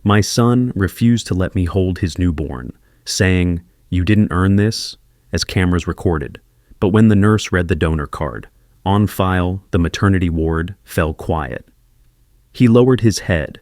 My son refused to let me hold his newborn, saying, "You didn't earn this," as cameras recorded. But when the nurse read the donor card, on file, the maternity ward fell quiet. He lowered his head.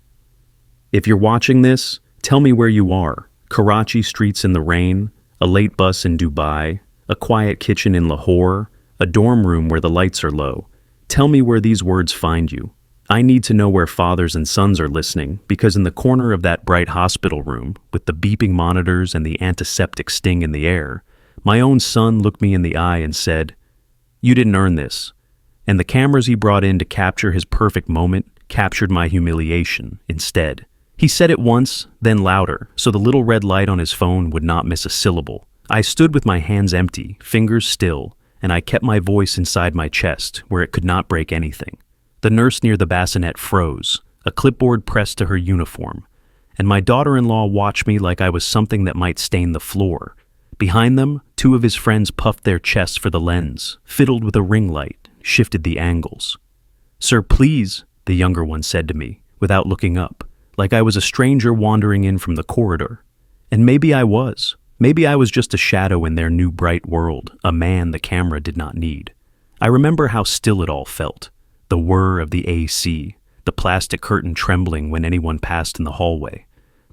"If you're watching this, tell me where you are. Karachi streets in the rain, a late bus in Dubai, a quiet kitchen in Lahore, a dorm room where the lights are low. Tell me where these words find you. I need to know where fathers and sons are listening, because in the corner of that bright hospital room, with the beeping monitors and the antiseptic sting in the air, my own son looked me in the eye and said, 'You didn't earn this.' And the cameras he brought in to capture his perfect moment captured my humiliation instead. He said it once, then louder, so the little red light on his phone would not miss a syllable. I stood with my hands empty, fingers still, and I kept my voice inside my chest, where it could not break anything. The nurse near the bassinet froze, a clipboard pressed to her uniform, and my daughter-in-law watched me like I was something that might stain the floor. Behind them, two of his friends puffed their chests for the lens, fiddled with a ring light, shifted the angles. "Sir, please," the younger one said to me, without looking up, like I was a stranger wandering in from the corridor. And maybe I was. Maybe I was just a shadow in their new bright world, a man the camera did not need. I remember how still it all felt. The whir of the AC, the plastic curtain trembling when anyone passed in the hallway.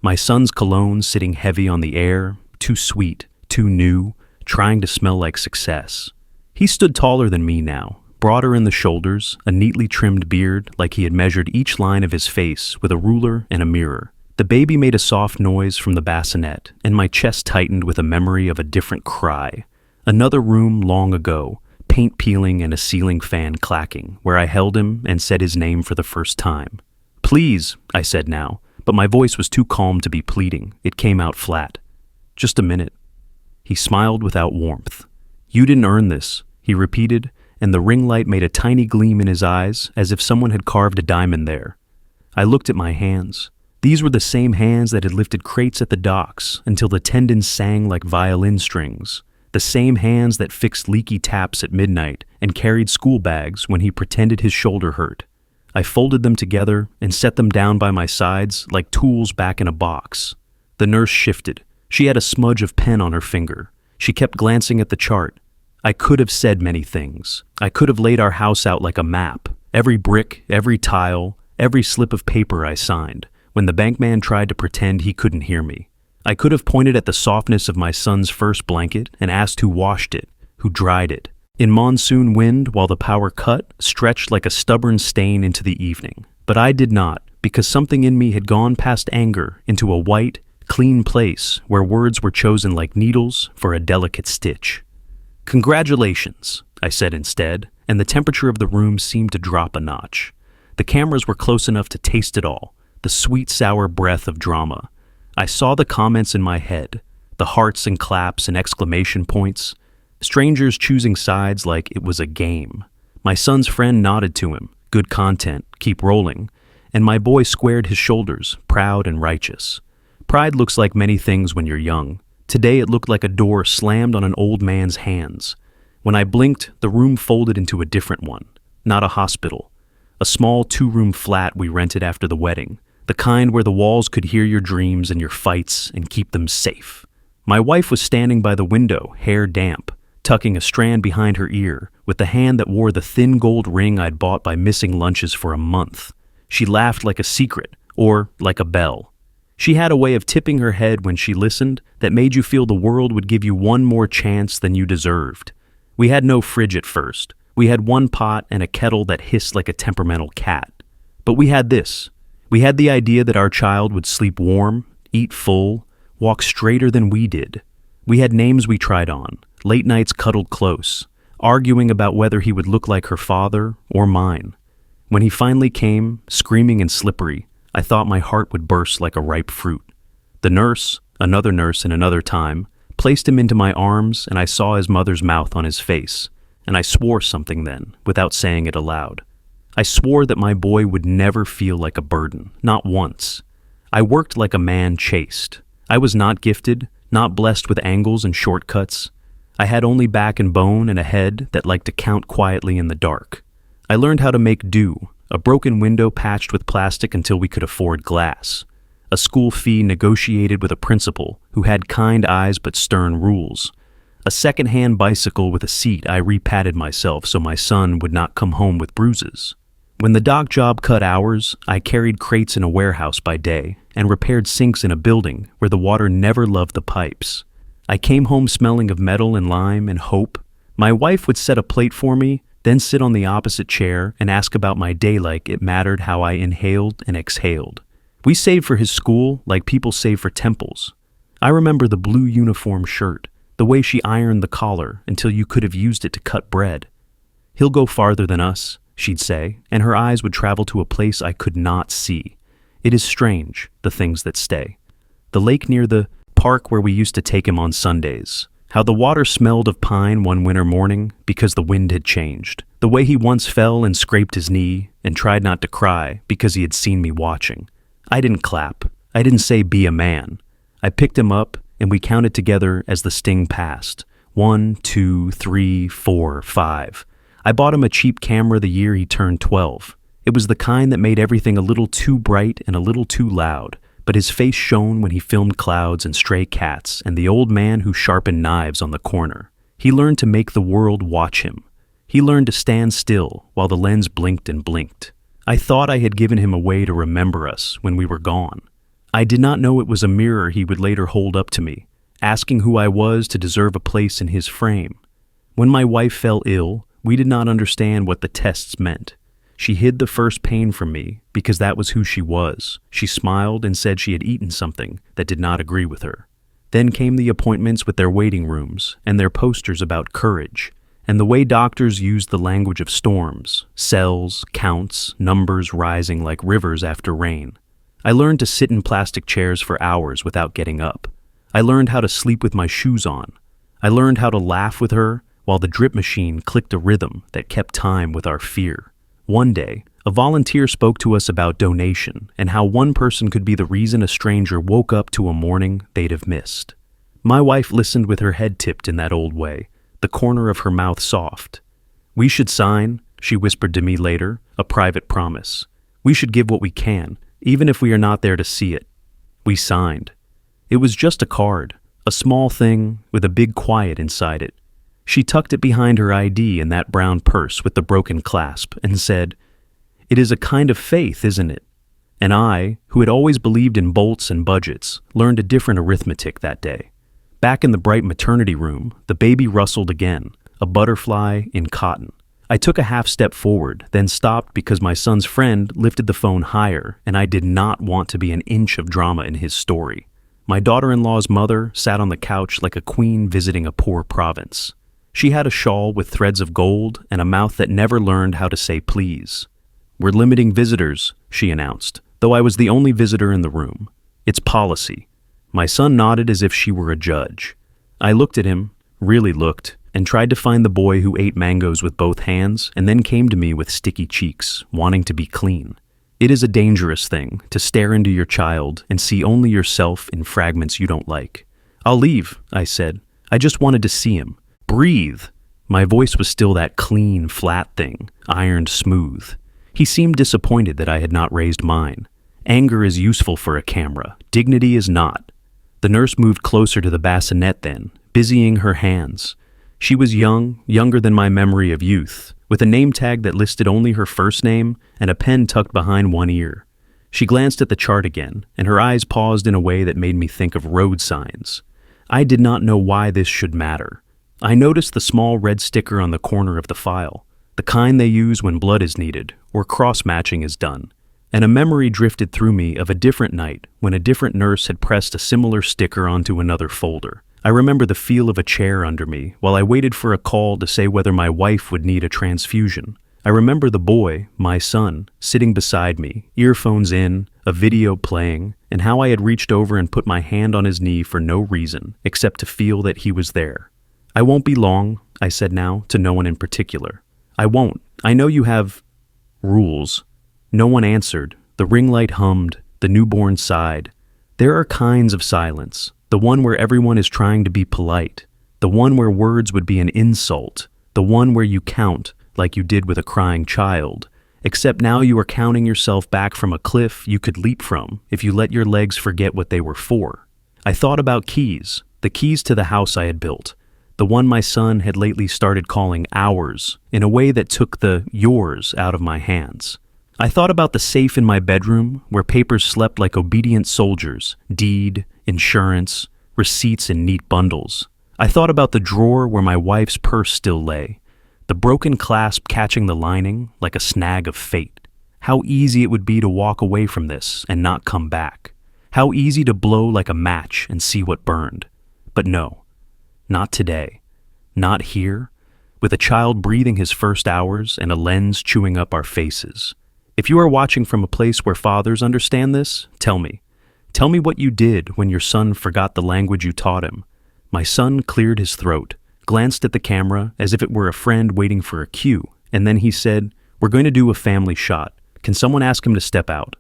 My son's cologne sitting heavy on the air, too sweet, too new, trying to smell like success. He stood taller than me now, broader in the shoulders, a neatly trimmed beard like he had measured each line of his face with a ruler and a mirror. The baby made a soft noise from the bassinet, and my chest tightened with a memory of a different cry. Another room long ago, paint peeling and a ceiling fan clacking, where I held him and said his name for the first time. "Please," I said now, but my voice was too calm to be pleading. It came out flat. "Just a minute." He smiled without warmth. "You didn't earn this," he repeated, and the ring light made a tiny gleam in his eyes, as if someone had carved a diamond there. I looked at my hands. These were the same hands that had lifted crates at the docks until the tendons sang like violin strings. The same hands that fixed leaky taps at midnight and carried school bags when he pretended his shoulder hurt. I folded them together and set them down by my sides like tools back in a box. The nurse shifted. She had a smudge of pen on her finger. She kept glancing at the chart. I could have said many things. I could have laid our house out like a map. Every brick, every tile, every slip of paper I signed, when the bankman tried to pretend he couldn't hear me. I could have pointed at the softness of my son's first blanket and asked who washed it, who dried it. In monsoon wind, while the power cut, stretched like a stubborn stain into the evening. But I did not, because something in me had gone past anger into a white, clean place where words were chosen like needles for a delicate stitch. "Congratulations," I said instead, and the temperature of the room seemed to drop a notch. The cameras were close enough to taste it all, the sweet, sour breath of drama. I saw the comments in my head, the hearts and claps and exclamation points, strangers choosing sides like it was a game. My son's friend nodded to him, "Good content, keep rolling," and my boy squared his shoulders, proud and righteous. Pride looks like many things when you're young. Today it looked like a door slammed on an old man's hands. When I blinked, the room folded into a different one, not a hospital. A small 2-room flat we rented after the wedding, the kind where the walls could hear your dreams and your fights and keep them safe. My wife was standing by the window, hair damp, tucking a strand behind her ear, with the hand that wore the thin gold ring I'd bought by missing lunches for a month. She laughed like a secret, or like a bell. She had a way of tipping her head when she listened that made you feel the world would give you one more chance than you deserved. We had no fridge at first. We had one pot and a kettle that hissed like a temperamental cat. But we had this. We had the idea that our child would sleep warm, eat full, walk straighter than we did. We had names we tried on, late nights cuddled close, arguing about whether he would look like her father or mine. When he finally came, screaming and slippery, I thought my heart would burst like a ripe fruit. The nurse, another nurse in another time, placed him into my arms, and I saw his mother's mouth on his face, and I swore something then, without saying it aloud. I swore that my boy would never feel like a burden, not once. I worked like a man chased. I was not gifted, not blessed with angles and shortcuts. I had only back and bone and a head that liked to count quietly in the dark. I learned how to make do, a broken window patched with plastic until we could afford glass. a school fee negotiated with a principal who had kind eyes but stern rules. A second-hand bicycle with a seat I repatted myself so my son would not come home with bruises. When the dock job cut hours, I carried crates in a warehouse by day and repaired sinks in a building where the water never loved the pipes. I came home smelling of metal and lime and hope. My wife would set a plate for me, then sit on the opposite chair and ask about my day like it mattered how I inhaled and exhaled. We saved for his school like people save for temples. I remember the blue uniform shirt, the way she ironed the collar until you could have used it to cut bread. "He'll go farther than us," she'd say, and her eyes would travel to a place I could not see. It is strange, the things that stay. The lake near the park where we used to take him on Sundays. How the water smelled of pine one winter morning because the wind had changed. The way he once fell and scraped his knee and tried not to cry because he had seen me watching. I didn't clap. I didn't say be a man. I picked him up and we counted together as the sting passed. 1, 2, 3, 4, 5. I bought him a cheap camera the year he turned 12. It was the kind that made everything a little too bright and a little too loud, but his face shone when he filmed clouds and stray cats and the old man who sharpened knives on the corner. He learned to make the world watch him. He learned to stand still while the lens blinked and blinked. I thought I had given him a way to remember us when we were gone. I did not know it was a mirror he would later hold up to me, asking who I was to deserve a place in his frame. When my wife fell ill, we did not understand what the tests meant. She hid the first pain from me because that was who she was. She smiled and said she had eaten something that did not agree with her. Then came the appointments with their waiting rooms and their posters about courage, and the way doctors used the language of storms, cells, counts, numbers rising like rivers after rain. I learned to sit in plastic chairs for hours without getting up. I learned how to sleep with my shoes on. I learned how to laugh with her while the drip machine clicked a rhythm that kept time with our fear. One day, a volunteer spoke to us about donation and how one person could be the reason a stranger woke up to a morning they'd have missed. My wife listened with her head tipped in that old way, the corner of her mouth soft. "We should sign," she whispered to me later, "a private promise. We should give what we can, even if we are not there to see it." We signed. It was just a card, a small thing with a big quiet inside it. She tucked it behind her ID in that brown purse with the broken clasp and said, "It is a kind of faith, isn't it?" And I, who had always believed in bolts and budgets, learned a different arithmetic that day. Back in the bright maternity room, the baby rustled again, a butterfly in cotton. I took a half step forward, then stopped because my son's friend lifted the phone higher, and I did not want to be an inch of drama in his story. My daughter-in-law's mother sat on the couch like a queen visiting a poor province. She had a shawl with threads of gold and a mouth that never learned how to say please. "We're limiting visitors," she announced, though I was the only visitor in the room. "It's policy." My son nodded as if she were a judge. I looked at him, really looked, and tried to find the boy who ate mangoes with both hands and then came to me with sticky cheeks, wanting to be clean. It is a dangerous thing to stare into your child and see only yourself in fragments you don't like. "I'll leave," I said. "I just wanted to see him. Breathe." My voice was still that clean, flat thing, ironed smooth. He seemed disappointed that I had not raised mine. Anger is useful for a camera. Dignity is not. The nurse moved closer to the bassinet then, busying her hands. She was young, younger than my memory of youth, with a name tag that listed only her first name and a pen tucked behind one ear. She glanced at the chart again, and her eyes paused in a way that made me think of road signs. I did not know why this should matter. I noticed the small red sticker on the corner of the file, the kind they use when blood is needed or cross-matching is done. And a memory drifted through me of a different night when a different nurse had pressed a similar sticker onto another folder. I remember the feel of a chair under me while I waited for a call to say whether my wife would need a transfusion. I remember the boy, my son, sitting beside me, earphones in, a video playing, and how I had reached over and put my hand on his knee for no reason except to feel that he was there. "I won't be long," I said now, to no one in particular. "I won't. I know you have rules." No one answered. The ring light hummed. The newborn sighed. There are kinds of silence. The one where everyone is trying to be polite. The one where words would be an insult. The one where you count, like you did with a crying child. except now you are counting yourself back from a cliff you could leap from if you let your legs forget what they were for. I thought about keys, the keys to the house I had built, the one my son had lately started calling ours, in a way that took the yours out of my hands. I thought about the safe in my bedroom where papers slept like obedient soldiers, deed, insurance, receipts in neat bundles. I thought about the drawer where my wife's purse still lay, the broken clasp catching the lining like a snag of fate. How easy it would be to walk away from this and not come back. How easy to blow like a match and see what burned. But no, not today. Not here, with a child breathing his first hours and a lens chewing up our faces. If you are watching from a place where fathers understand this, tell me. Tell me what you did when your son forgot the language you taught him. My son cleared his throat, glanced at the camera as if it were a friend waiting for a cue, and then he said, "We're going to do a family shot. Can someone ask him to step out?"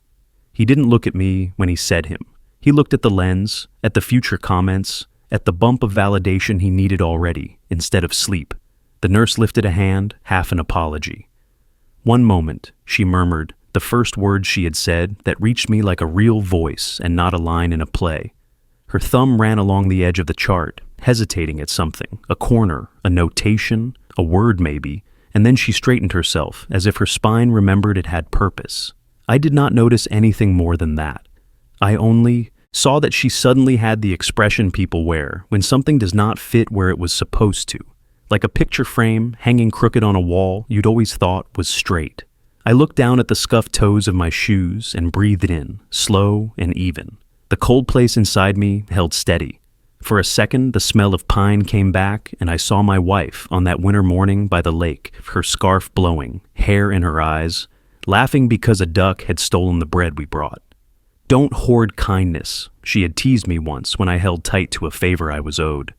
He didn't look at me when he said him. He looked at the lens, at the future comments, at the bump of validation he needed already, instead of sleep. The nurse lifted a hand, half an apology. "One moment," she murmured, the first words she had said that reached me like a real voice and not a line in a play. Her thumb ran along the edge of the chart, hesitating at something, a corner, a notation, a word maybe, and then she straightened herself as if her spine remembered it had purpose. I did not notice anything more than that. I only saw that she suddenly had the expression people wear when something does not fit where it was supposed to, like a picture frame hanging crooked on a wall you'd always thought was straight. I looked down at the scuffed toes of my shoes and breathed in, slow and even. The cold place inside me held steady. For a second, the smell of pine came back, and I saw my wife on that winter morning by the lake, her scarf blowing, hair in her eyes, laughing because a duck had stolen the bread we brought. "Don't hoard kindness," she had teased me once when I held tight to a favor I was owed.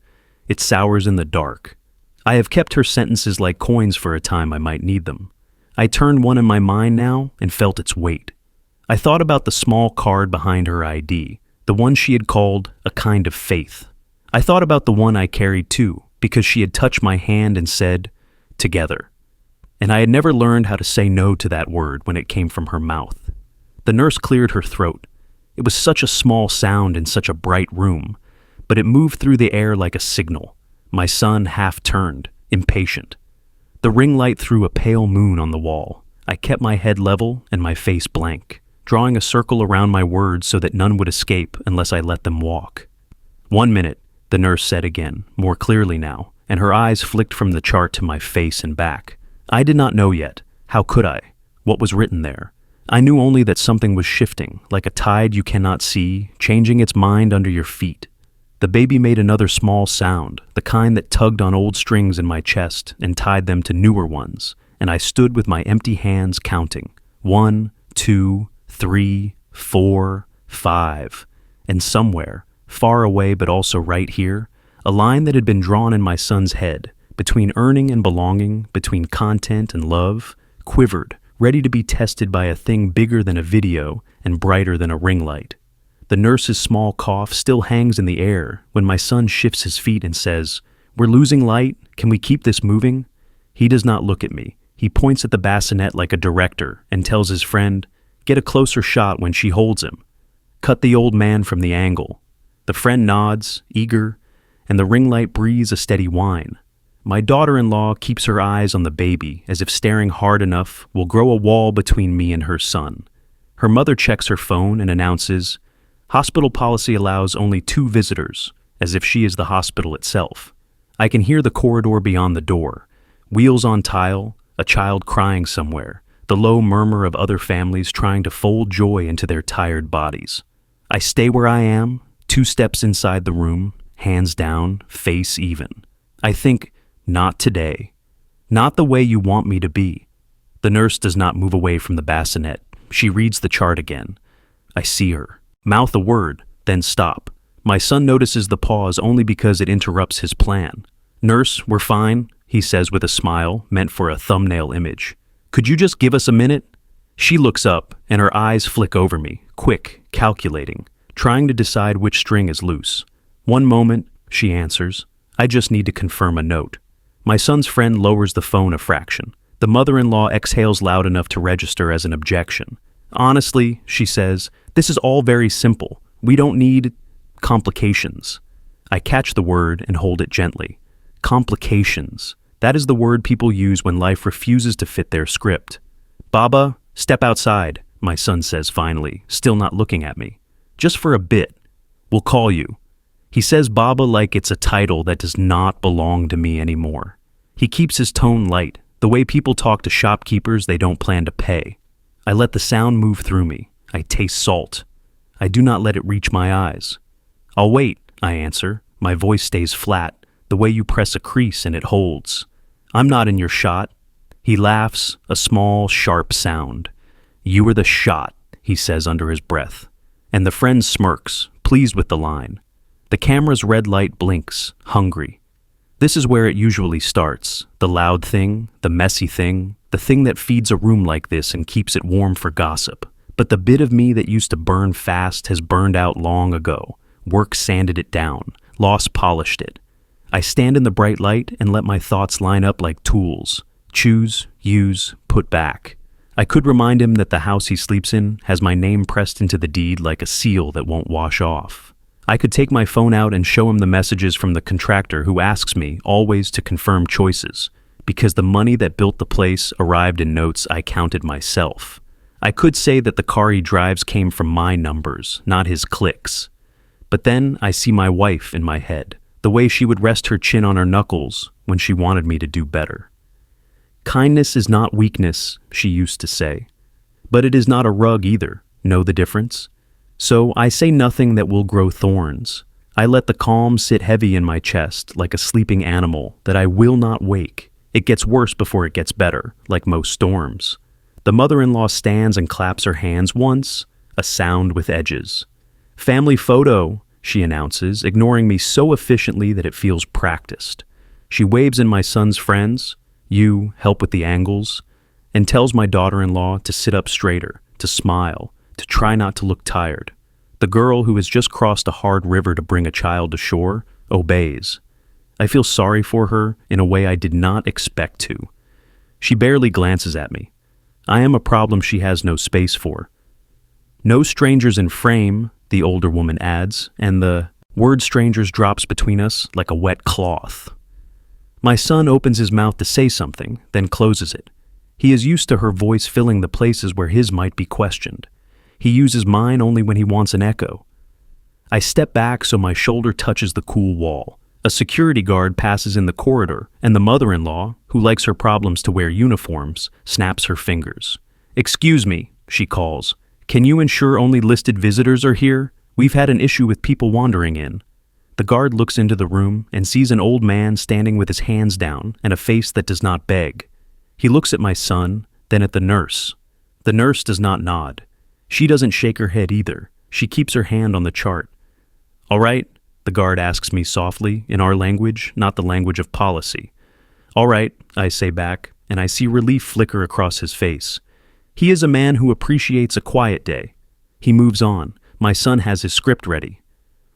"It sours in the dark." I have kept her sentences like coins for a time I might need them. I turned one in my mind now and felt its weight. I thought about the small card behind her ID, the one she had called a kind of faith. I thought about the one I carried too, because she had touched my hand and said, "Together." And I had never learned how to say no to that word when it came from her mouth. The nurse cleared her throat. It was such a small sound in such a bright room, but it moved through the air like a signal. My son half turned, impatient. The ring light threw a pale moon on the wall. I kept my head level and my face blank, drawing a circle around my words so that none would escape unless I let them walk. "1 minute," the nurse said again, more clearly now, and her eyes flicked from the chart to my face and back. I did not know yet. How could I? What was written there? I knew only that something was shifting, like a tide you cannot see, changing its mind under your feet. The baby made another small sound, the kind that tugged on old strings in my chest and tied them to newer ones, and I stood with my empty hands counting. 1, 2, 3, 4, 5, and somewhere, far away but also right here, a line that had been drawn in my son's head, between earning and belonging, between content and love, quivered, ready to be tested by a thing bigger than a video and brighter than a ring light. The nurse's small cough still hangs in the air when my son shifts his feet and says, "We're losing light. Can we keep this moving?" He does not look at me. He points at the bassinet like a director and tells his friend, "Get a closer shot when she holds him. Cut the old man from the angle." The friend nods, eager, and the ring light breathes a steady whine. My daughter-in-law keeps her eyes on the baby as if staring hard enough will grow a wall between me and her son. Her mother checks her phone and announces, "Hospital policy allows only 2 visitors," as if she is the hospital itself. I can hear the corridor beyond the door, wheels on tile, a child crying somewhere, the low murmur of other families trying to fold joy into their tired bodies. I stay where I am, 2 steps inside the room, hands down, face even. I think, not today. Not the way you want me to be. The nurse does not move away from the bassinet. She reads the chart again. I see her. Mouth a word, then stop. My son notices the pause only because it interrupts his plan. "Nurse, we're fine," he says with a smile meant for a thumbnail image. "Could you just give us a minute?" She looks up, and her eyes flick over me, quick, calculating, trying to decide which string is loose. "1 moment," she answers. "I just need to confirm a note." My son's friend lowers the phone a fraction. The mother-in-law exhales loud enough to register as an objection. Honestly, she says, this is all very simple. We don't need complications. I catch the word and hold it gently. Complications. That is the word people use when life refuses to fit their script. Baba, step outside, my son says finally, still not looking at me. Just for a bit. We'll call you. He says Baba like it's a title that does not belong to me anymore. He keeps his tone light, the way people talk to shopkeepers they don't plan to pay. I let the sound move through me. I taste salt. I do not let it reach my eyes. I'll wait, I answer. My voice stays flat, the way you press a crease and it holds. I'm not in your shot. He laughs, a small, sharp sound. You were the shot, he says under his breath. And the friend smirks, pleased with the line. The camera's red light blinks, hungry. This is where it usually starts, the loud thing, the messy thing, the thing that feeds a room like this and keeps it warm for gossip. But the bit of me that used to burn fast has burned out long ago. Work sanded it down, loss polished it. I stand in the bright light and let my thoughts line up like tools. Choose, use, put back. I could remind him that the house he sleeps in has my name pressed into the deed like a seal that won't wash off. I could take my phone out and show him the messages from the contractor who asks me always to confirm choices, because the money that built the place arrived in notes I counted myself. I could say that the car he drives came from my numbers, not his clicks. But then I see my wife in my head, the way she would rest her chin on her knuckles when she wanted me to do better. Kindness is not weakness, she used to say. But it is not a rug either. Know the difference? So I say nothing that will grow thorns. I let the calm sit heavy in my chest like a sleeping animal that I will not wake. It gets worse before it gets better, like most storms. The mother-in-law stands and claps her hands once, a sound with edges. Family photo, she announces, ignoring me so efficiently that it feels practiced. She waves in my son's friends, you help with the angles, and tells my daughter-in-law to sit up straighter, to smile, to try not to look tired. The girl who has just crossed a hard river to bring a child to shore obeys. I feel sorry for her in a way I did not expect to. She barely glances at me. I am a problem she has no space for. No strangers in frame, the older woman adds, and the word strangers drops between us like a wet cloth. My son opens his mouth to say something, then closes it. He is used to her voice filling the places where his might be questioned. He uses mine only when he wants an echo. I step back so my shoulder touches the cool wall. A security guard passes in the corridor, and the mother-in-law, who likes her problems to wear uniforms, snaps her fingers. "Excuse me," she calls. "Can you ensure only listed visitors are here? We've had an issue with people wandering in." The guard looks into the room and sees an old man standing with his hands down and a face that does not beg. He looks at my son, then at the nurse. The nurse does not nod. She doesn't shake her head either. She keeps her hand on the chart. "All right?" the guard asks me softly, in our language, not the language of policy. "All right," I say back, and I see relief flicker across his face. He is a man who appreciates a quiet day. He moves on. My son has his script ready.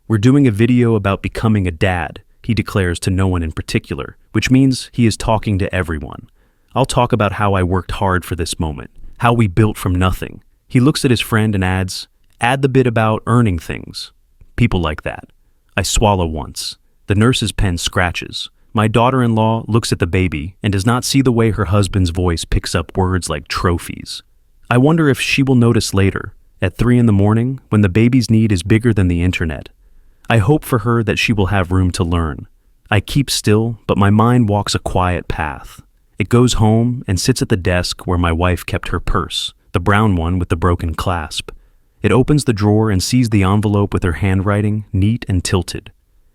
"We're doing a video about becoming a dad," he declares to no one in particular, which means he is talking to everyone. "I'll talk about how I worked hard for this moment, how we built from nothing." He looks at his friend and adds, "Add the bit about earning things." People like that. I swallow once. The nurse's pen scratches. My daughter-in-law looks at the baby and does not see the way her husband's voice picks up words like trophies. I wonder if she will notice later, at 3 a.m, when the baby's need is bigger than the internet. I hope for her that she will have room to learn. I keep still, but my mind walks a quiet path. It goes home and sits at the desk where my wife kept her purse, the brown one with the broken clasp. It opens the drawer and sees the envelope with her handwriting neat and tilted.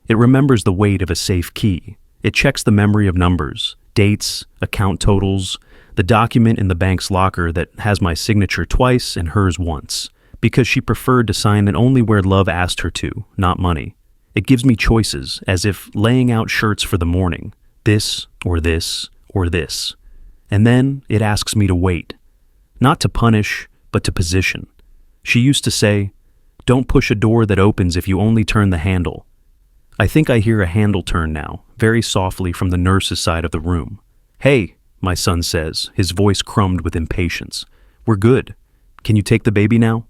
It remembers the weight of a safe key. It checks the memory of numbers, dates, account totals, the document in the bank's locker that has my signature twice and hers once, because she preferred to sign it only where love asked her to, not money. It gives me choices, as if laying out shirts for the morning, this, or this, or this. And then it asks me to wait. Not to punish, but to position. She used to say, "Don't push a door that opens if you only turn the handle." I think I hear a handle turn now, very softly from the nurse's side of the room. "Hey," my son says, his voice crumbed with impatience. We're good. Can you take the baby now?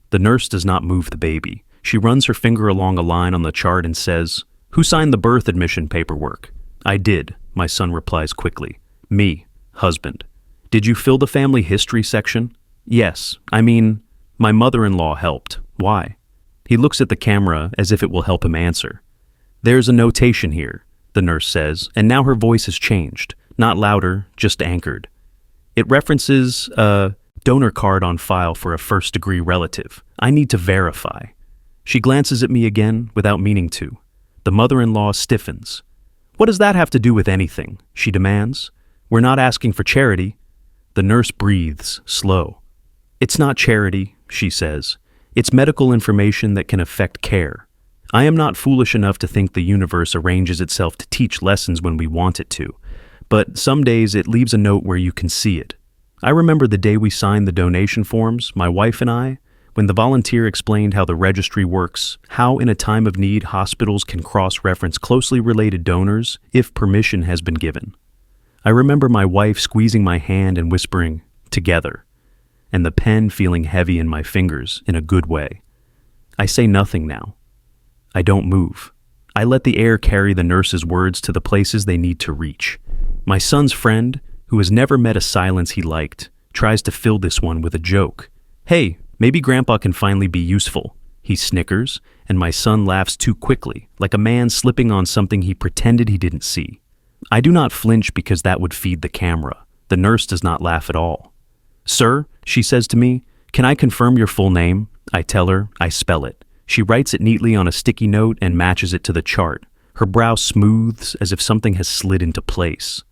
The nurse does not move the baby. She runs her finger along a line on the chart and says, Who signed the birth admission paperwork? I did, my son replies quickly. Me, husband. Did you fill the family history section? Yes, my mother-in-law helped. Why? He looks at the camera as if it will help him answer. There's a notation here, the nurse says, and now her voice has changed. Not louder, just anchored. It references a donor card on file for a first-degree relative. I need to verify. She glances at me again without meaning to. The mother-in-law stiffens. What does that have to do with anything? She demands. We're not asking for charity. The nurse breathes, slow. It's not charity, she says. It's medical information that can affect care. I am not foolish enough to think the universe arranges itself to teach lessons when we want it to, but some days it leaves a note where you can see it. I remember the day we signed the donation forms, my wife and I, when the volunteer explained how the registry works, how in a time of need hospitals can cross-reference closely related donors if permission has been given. I remember my wife squeezing my hand and whispering, "Together," and the pen feeling heavy in my fingers in a good way. I say nothing now. I don't move. I let the air carry the nurse's words to the places they need to reach. My son's friend, who has never met a silence he liked, tries to fill this one with a joke. Hey, maybe Grandpa can finally be useful. He snickers, and my son laughs too quickly, like a man slipping on something he pretended he didn't see. I do not flinch because that would feed the camera. The nurse does not laugh at all. Sir, she says to me, can I confirm your full name? I tell her, I spell it. She writes it neatly on a sticky note and matches it to the chart. Her brow smooths as if something has slid into place.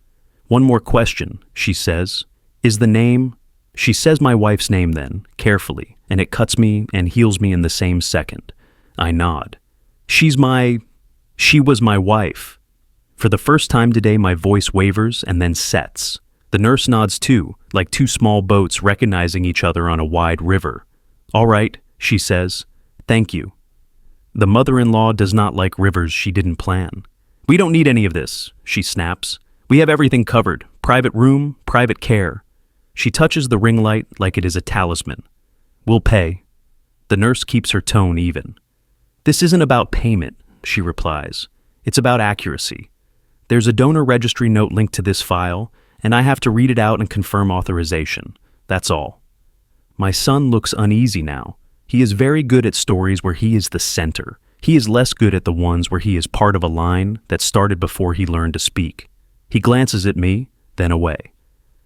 One more question, she says. Is the name... She says my wife's name then, carefully, and it cuts me and heals me in the same second. I nod. She was my wife. For the first time today, my voice wavers and then sets. The nurse nods too, like two small boats recognizing each other on a wide river. All right, she says. Thank you. The mother-in-law does not like rivers she didn't plan. We don't need any of this, she snaps. We have everything covered. Private room, private care. She touches the ring light like it is a talisman. We'll pay. The nurse keeps her tone even. This isn't about payment, she replies. It's about accuracy. There's a donor registry note linked to this file, and I have to read it out and confirm authorization. That's all. My son looks uneasy now. He is very good at stories where he is the center. He is less good at the ones where he is part of a line that started before he learned to speak. He glances at me, then away.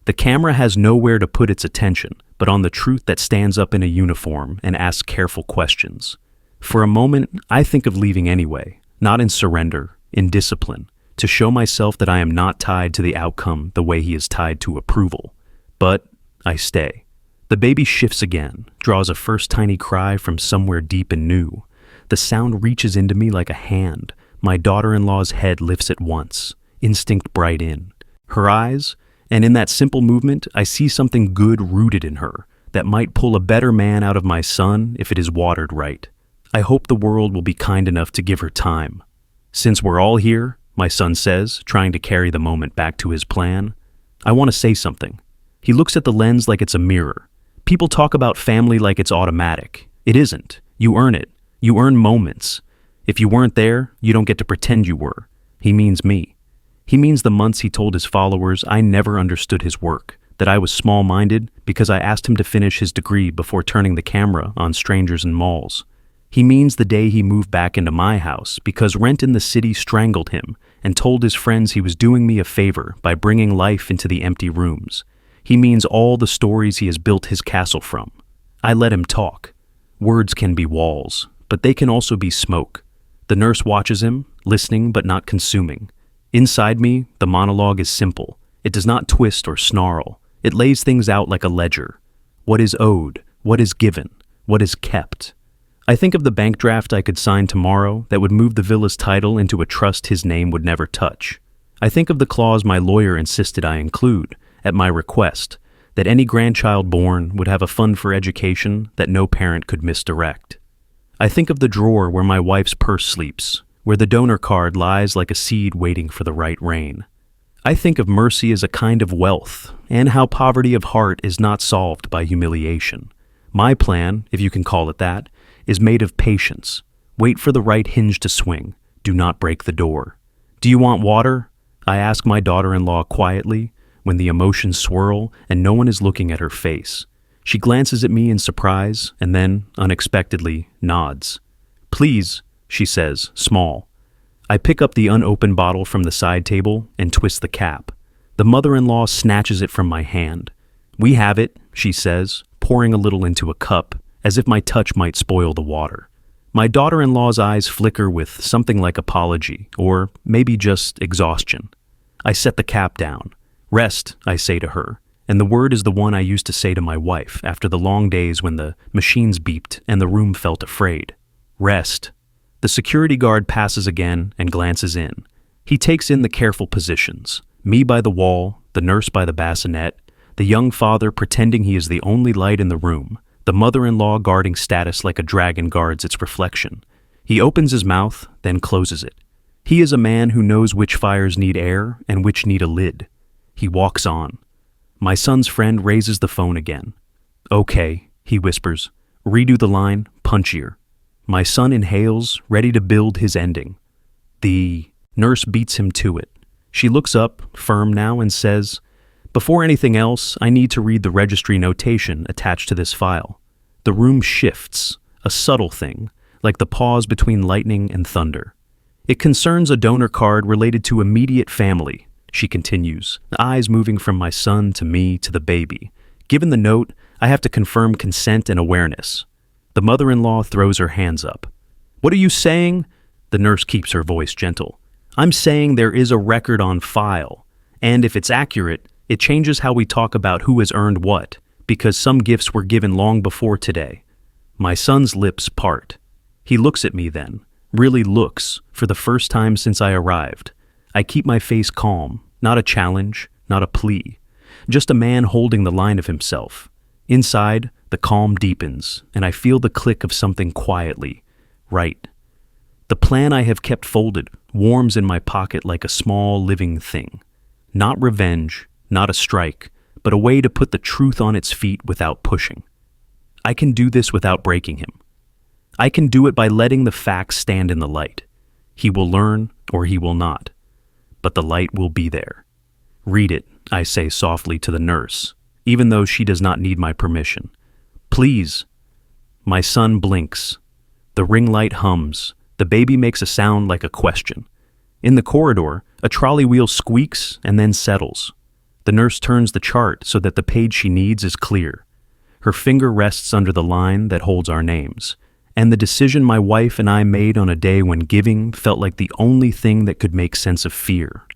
The camera has nowhere to put its attention but on the truth that stands up in a uniform and asks careful questions. For a moment, I think of leaving anyway, not in surrender, in discipline, to show myself that I am not tied to the outcome the way he is tied to approval. But I stay. The baby shifts again, draws a first tiny cry from somewhere deep and new. The sound reaches into me like a hand. My daughter-in-law's head lifts at once, instinct bright in. Her eyes, and in that simple movement, I see something good rooted in her that might pull a better man out of my son if it is watered right. I hope the world will be kind enough to give her time. Since we're all here, my son says, trying to carry the moment back to his plan, I want to say something. He looks at the lens like it's a mirror. People talk about family like it's automatic. It isn't. You earn it. You earn moments. If you weren't there, you don't get to pretend you were. He means me. He means the months he told his followers I never understood his work, that I was small-minded because I asked him to finish his degree before turning the camera on strangers in malls. He means the day he moved back into my house because rent in the city strangled him and told his friends he was doing me a favor by bringing life into the empty rooms. He means all the stories he has built his castle from. I let him talk. Words can be walls, but they can also be smoke. The nurse watches him, listening but not consuming. Inside me, the monologue is simple. It does not twist or snarl. It lays things out like a ledger. What is owed? What is given? What is kept? I think of the bank draft I could sign tomorrow that would move the villa's title into a trust his name would never touch. I think of the clause my lawyer insisted I include, at my request, that any grandchild born would have a fund for education that no parent could misdirect. I think of the drawer where my wife's purse sleeps, where the donor card lies like a seed waiting for the right rain. I think of mercy as a kind of wealth, and how poverty of heart is not solved by humiliation. My plan, if you can call it that, is made of patience. Wait for the right hinge to swing. Do not break the door. Do you want water? I ask my daughter-in-law quietly, when the emotions swirl and no one is looking at her face. She glances at me in surprise and then, unexpectedly, nods. Please, she says, small. I pick up the unopened bottle from the side table and twist the cap. The mother-in-law snatches it from my hand. We have it, she says, pouring a little into a cup, as if my touch might spoil the water. My daughter-in-law's eyes flicker with something like apology, or maybe just exhaustion. I set the cap down. Rest, I say to her, and the word is the one I used to say to my wife after the long days when the machines beeped and the room felt afraid. Rest. The security guard passes again and glances in. He takes in the careful positions, me by the wall, the nurse by the bassinet, the young father pretending he is the only light in the room, the mother-in-law guarding status like a dragon guards its reflection. He opens his mouth, then closes it. He is a man who knows which fires need air and which need a lid. He walks on. My son's friend raises the phone again. Okay, he whispers. Redo the line, punchier. My son inhales, ready to build his ending. The nurse beats him to it. She looks up, firm now, and says, Before anything else, I need to read the registry notation attached to this file. The room shifts, a subtle thing, like the pause between lightning and thunder. It concerns a donor card related to immediate family, she continues, the eyes moving from my son to me to the baby. Given the note, I have to confirm consent and awareness. The mother-in-law throws her hands up. What are you saying? The nurse keeps her voice gentle. I'm saying there is a record on file, and if it's accurate, it changes how we talk about who has earned what, because some gifts were given long before today. My son's lips part. He looks at me then, really looks, for the first time since I arrived. I keep my face calm, not a challenge, not a plea, just a man holding the line of himself. Inside, the calm deepens, and I feel the click of something quietly. Right. The plan I have kept folded warms in my pocket like a small living thing. Not revenge, not a strike, but a way to put the truth on its feet without pushing. I can do this without breaking him. I can do it by letting the facts stand in the light. He will learn or he will not. But the light will be there. Read it, I say softly to the nurse, even though she does not need my permission. Please. My son blinks. The ring light hums. The baby makes a sound like a question. In the corridor, a trolley wheel squeaks and then settles. The nurse turns the chart so that the page she needs is clear. Her finger rests under the line that holds our names, and the decision my wife and I made on a day when giving felt like the only thing that could make sense of fear.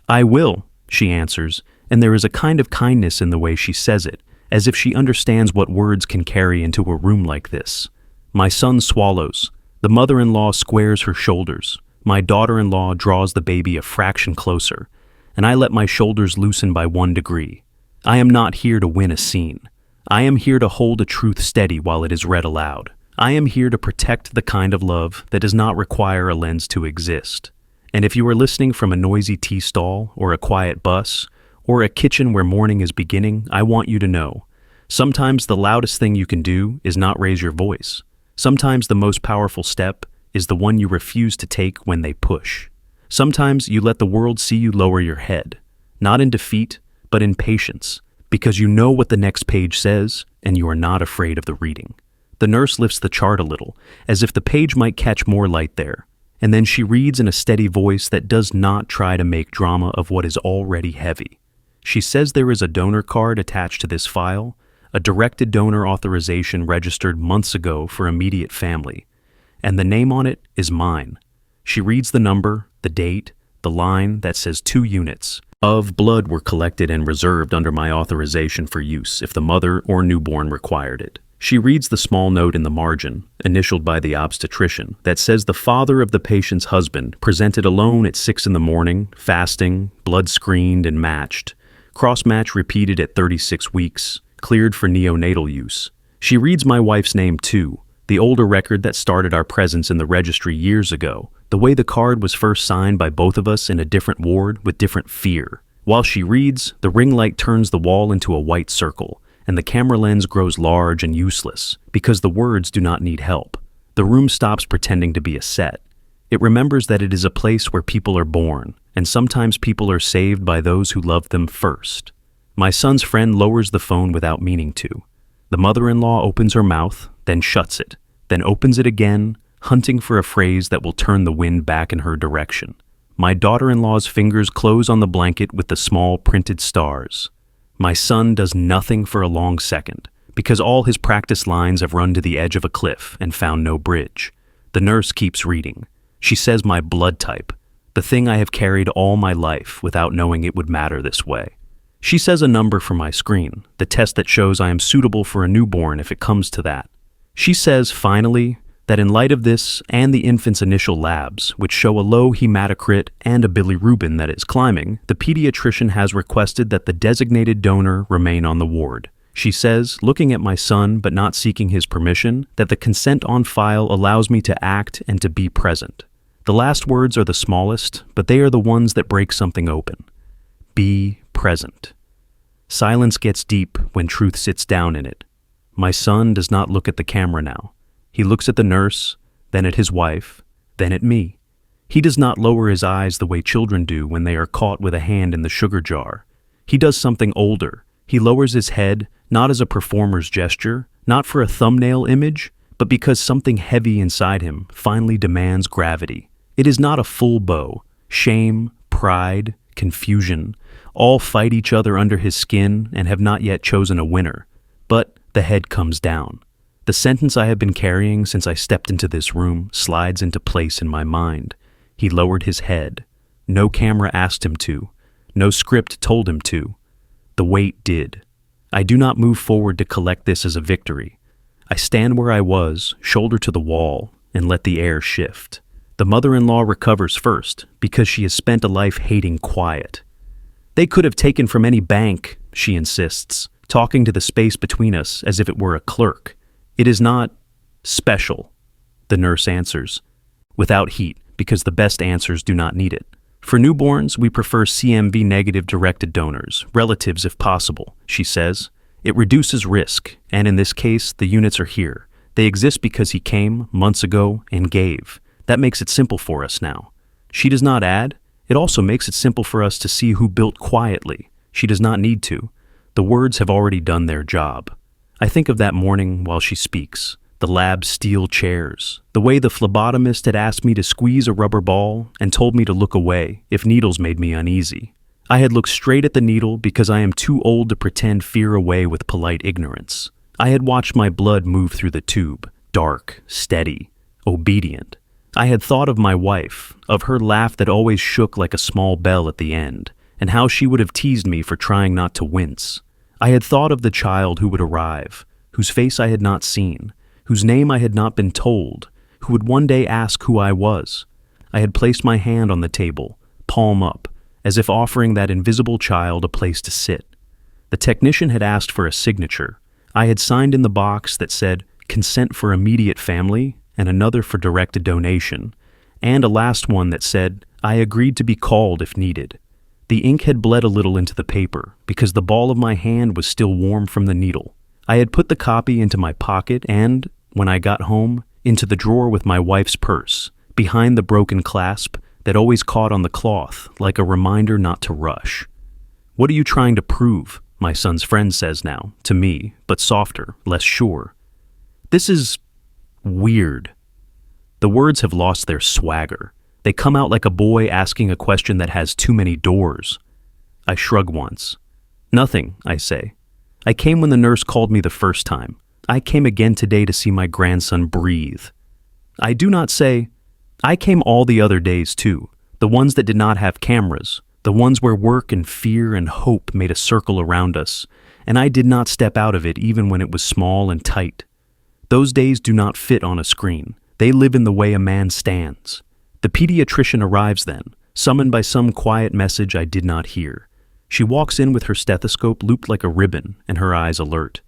I will, she answers, and there is a kind of kindness in the way she says it, as if she understands what words can carry into a room like this. My son swallows. The mother-in-law squares her shoulders. My daughter-in-law draws the baby a fraction closer, and I let my shoulders loosen by 1 degree. I am not here to win a scene. I am here to hold a truth steady while it is read aloud. I am here to protect the kind of love that does not require a lens to exist. And if you are listening from a noisy tea stall, or a quiet bus, or a kitchen where morning is beginning, I want you to know, sometimes the loudest thing you can do is not raise your voice. Sometimes the most powerful step is the one you refuse to take when they push. Sometimes you let the world see you lower your head, not in defeat, but in patience, because you know what the next page says, and you are not afraid of the reading. The nurse lifts the chart a little, as if the page might catch more light there, and then she reads in a steady voice that does not try to make drama of what is already heavy. She says there is a donor card attached to this file, a directed donor authorization registered months ago for immediate family, and the name on it is mine. She reads the number, the date, the line that says 2 units of blood were collected and reserved under my authorization for use if the mother or newborn required it. She reads the small note in the margin, initialed by the obstetrician, that says the father of the patient's husband presented alone at 6 a.m, fasting, blood screened and matched, cross-match repeated at 36 weeks, cleared for neonatal use. She reads my wife's name too, the older record that started our presence in the registry years ago, the way the card was first signed by both of us in a different ward with different fear. While she reads, the ring light turns the wall into a white circle, and the camera lens grows large and useless because the words do not need help. The room stops pretending to be a set. It remembers that it is a place where people are born, and sometimes people are saved by those who love them first. My son's friend lowers the phone without meaning to. The mother-in-law opens her mouth, then shuts it, then opens it again, hunting for a phrase that will turn the wind back in her direction. My daughter-in-law's fingers close on the blanket with the small printed stars. My son does nothing for a long second, because all his practice lines have run to the edge of a cliff and found no bridge. The nurse keeps reading. She says my blood type, the thing I have carried all my life without knowing it would matter this way. She says a number for my screen, the test that shows I am suitable for a newborn if it comes to that. She says, finally, that in light of this and the infant's initial labs, which show a low hematocrit and a bilirubin that is climbing, the pediatrician has requested that the designated donor remain on the ward. She says, looking at my son but not seeking his permission, that the consent on file allows me to act and to be present. The last words are the smallest, but they are the ones that break something open. Be present. Silence gets deep when truth sits down in it. My son does not look at the camera now. He looks at the nurse, then at his wife, then at me. He does not lower his eyes the way children do when they are caught with a hand in the sugar jar. He does something older. He lowers his head, not as a performer's gesture, not for a thumbnail image, but because something heavy inside him finally demands gravity. It is not a full bow. Shame, pride, confusion, all fight each other under his skin and have not yet chosen a winner. But the head comes down. The sentence I have been carrying since I stepped into this room slides into place in my mind. He lowered his head. No camera asked him to. No script told him to. The weight did. I do not move forward to collect this as a victory. I stand where I was, shoulder to the wall, and let the air shift. The mother-in-law recovers first because she has spent a life hating quiet. They could have taken from any bank, she insists, talking to the space between us as if it were a clerk. It is not special, the nurse answers, without heat, because the best answers do not need it. For newborns, we prefer CMV-negative directed donors, relatives if possible, she says. It reduces risk, and in this case, the units are here. They exist because he came, months ago, and gave. That makes it simple for us now. She does not add. It also makes it simple for us to see who built quietly. She does not need to. The words have already done their job. I think of that morning while she speaks. The lab steel chairs. The way the phlebotomist had asked me to squeeze a rubber ball and told me to look away if needles made me uneasy. I had looked straight at the needle because I am too old to pretend fear away with polite ignorance. I had watched my blood move through the tube, dark, steady, obedient. I had thought of my wife, of her laugh that always shook like a small bell at the end, and how she would have teased me for trying not to wince. I had thought of the child who would arrive, whose face I had not seen, whose name I had not been told, who would one day ask who I was. I had placed my hand on the table, palm up, as if offering that invisible child a place to sit. The technician had asked for a signature. I had signed in the box that said, consent for immediate family, and another for directed donation, and a last one that said, I agreed to be called if needed. The ink had bled a little into the paper because the ball of my hand was still warm from the needle. I had put the copy into my pocket and, when I got home, into the drawer with my wife's purse, behind the broken clasp that always caught on the cloth like a reminder not to rush. What are you trying to prove? My son's friend says now, to me, but softer, less sure. This is weird. The words have lost their swagger. They come out like a boy asking a question that has too many doors. I shrug once. Nothing, I say. I came when the nurse called me the first time. I came again today to see my grandson breathe. I do not say, I came all the other days too, the ones that did not have cameras, the ones where work and fear and hope made a circle around us, and I did not step out of it even when it was small and tight. Those days do not fit on a screen. They live in the way a man stands. The pediatrician arrives then, summoned by some quiet message I did not hear. She walks in with her stethoscope looped like a ribbon and her eyes alert.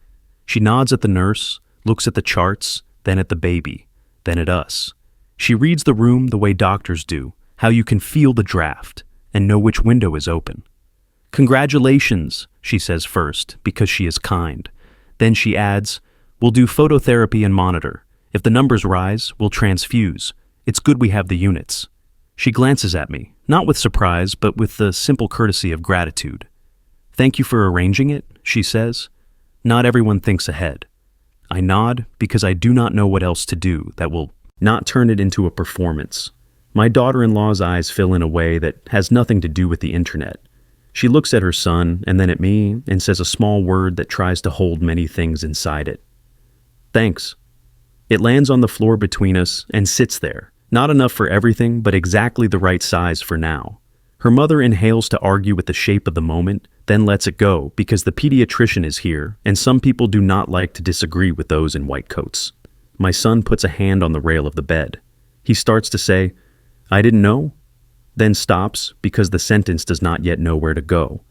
She nods at the nurse, looks at the charts, then at the baby, then at us. She reads the room the way doctors do, how you can feel the draft and know which window is open. "Congratulations," she says first, because she is kind. Then she adds, "We'll do phototherapy and monitor. If the numbers rise, we'll transfuse. It's good we have the units." She glances at me, not with surprise, but with the simple courtesy of gratitude. "Thank you for arranging it," she says. "Not everyone thinks ahead." I nod because I do not know what else to do that will not turn it into a performance. My daughter-in-law's eyes fill in a way that has nothing to do with the internet. She looks at her son and then at me and says a small word that tries to hold many things inside it. "Thanks." It lands on the floor between us and sits there, not enough for everything, but exactly the right size for now. Her mother inhales to argue with the shape of the moment, then lets it go because the pediatrician is here and some people do not like to disagree with those in white coats. My son puts a hand on the rail of the bed. He starts to say, "I didn't know," then stops because the sentence does not yet know where to go.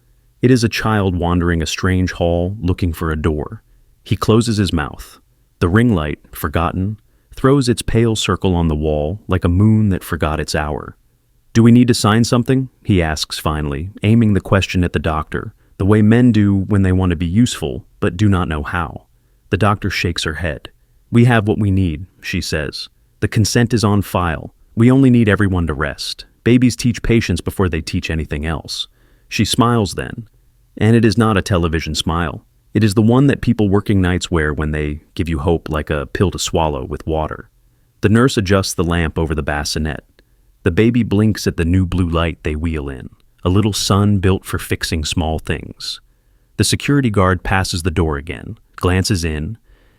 It is a child wandering a strange hall looking for a door. He closes his mouth. The ring light, forgotten, throws its pale circle on the wall like a moon that forgot its hour. "Do we need to sign something?" he asks finally, aiming the question at the doctor, the way men do when they want to be useful but do not know how. The doctor shakes her head. "We have what we need," she says. "The consent is on file. We only need everyone to rest. Babies teach patience before they teach anything else." She smiles then, and it is not a television smile. It is the one that people working nights wear when they give you hope like a pill to swallow with water. The nurse adjusts the lamp over the bassinet. The baby blinks at the new blue light they wheel in, a little sun built for fixing small things. The security guard passes the door again, glances in,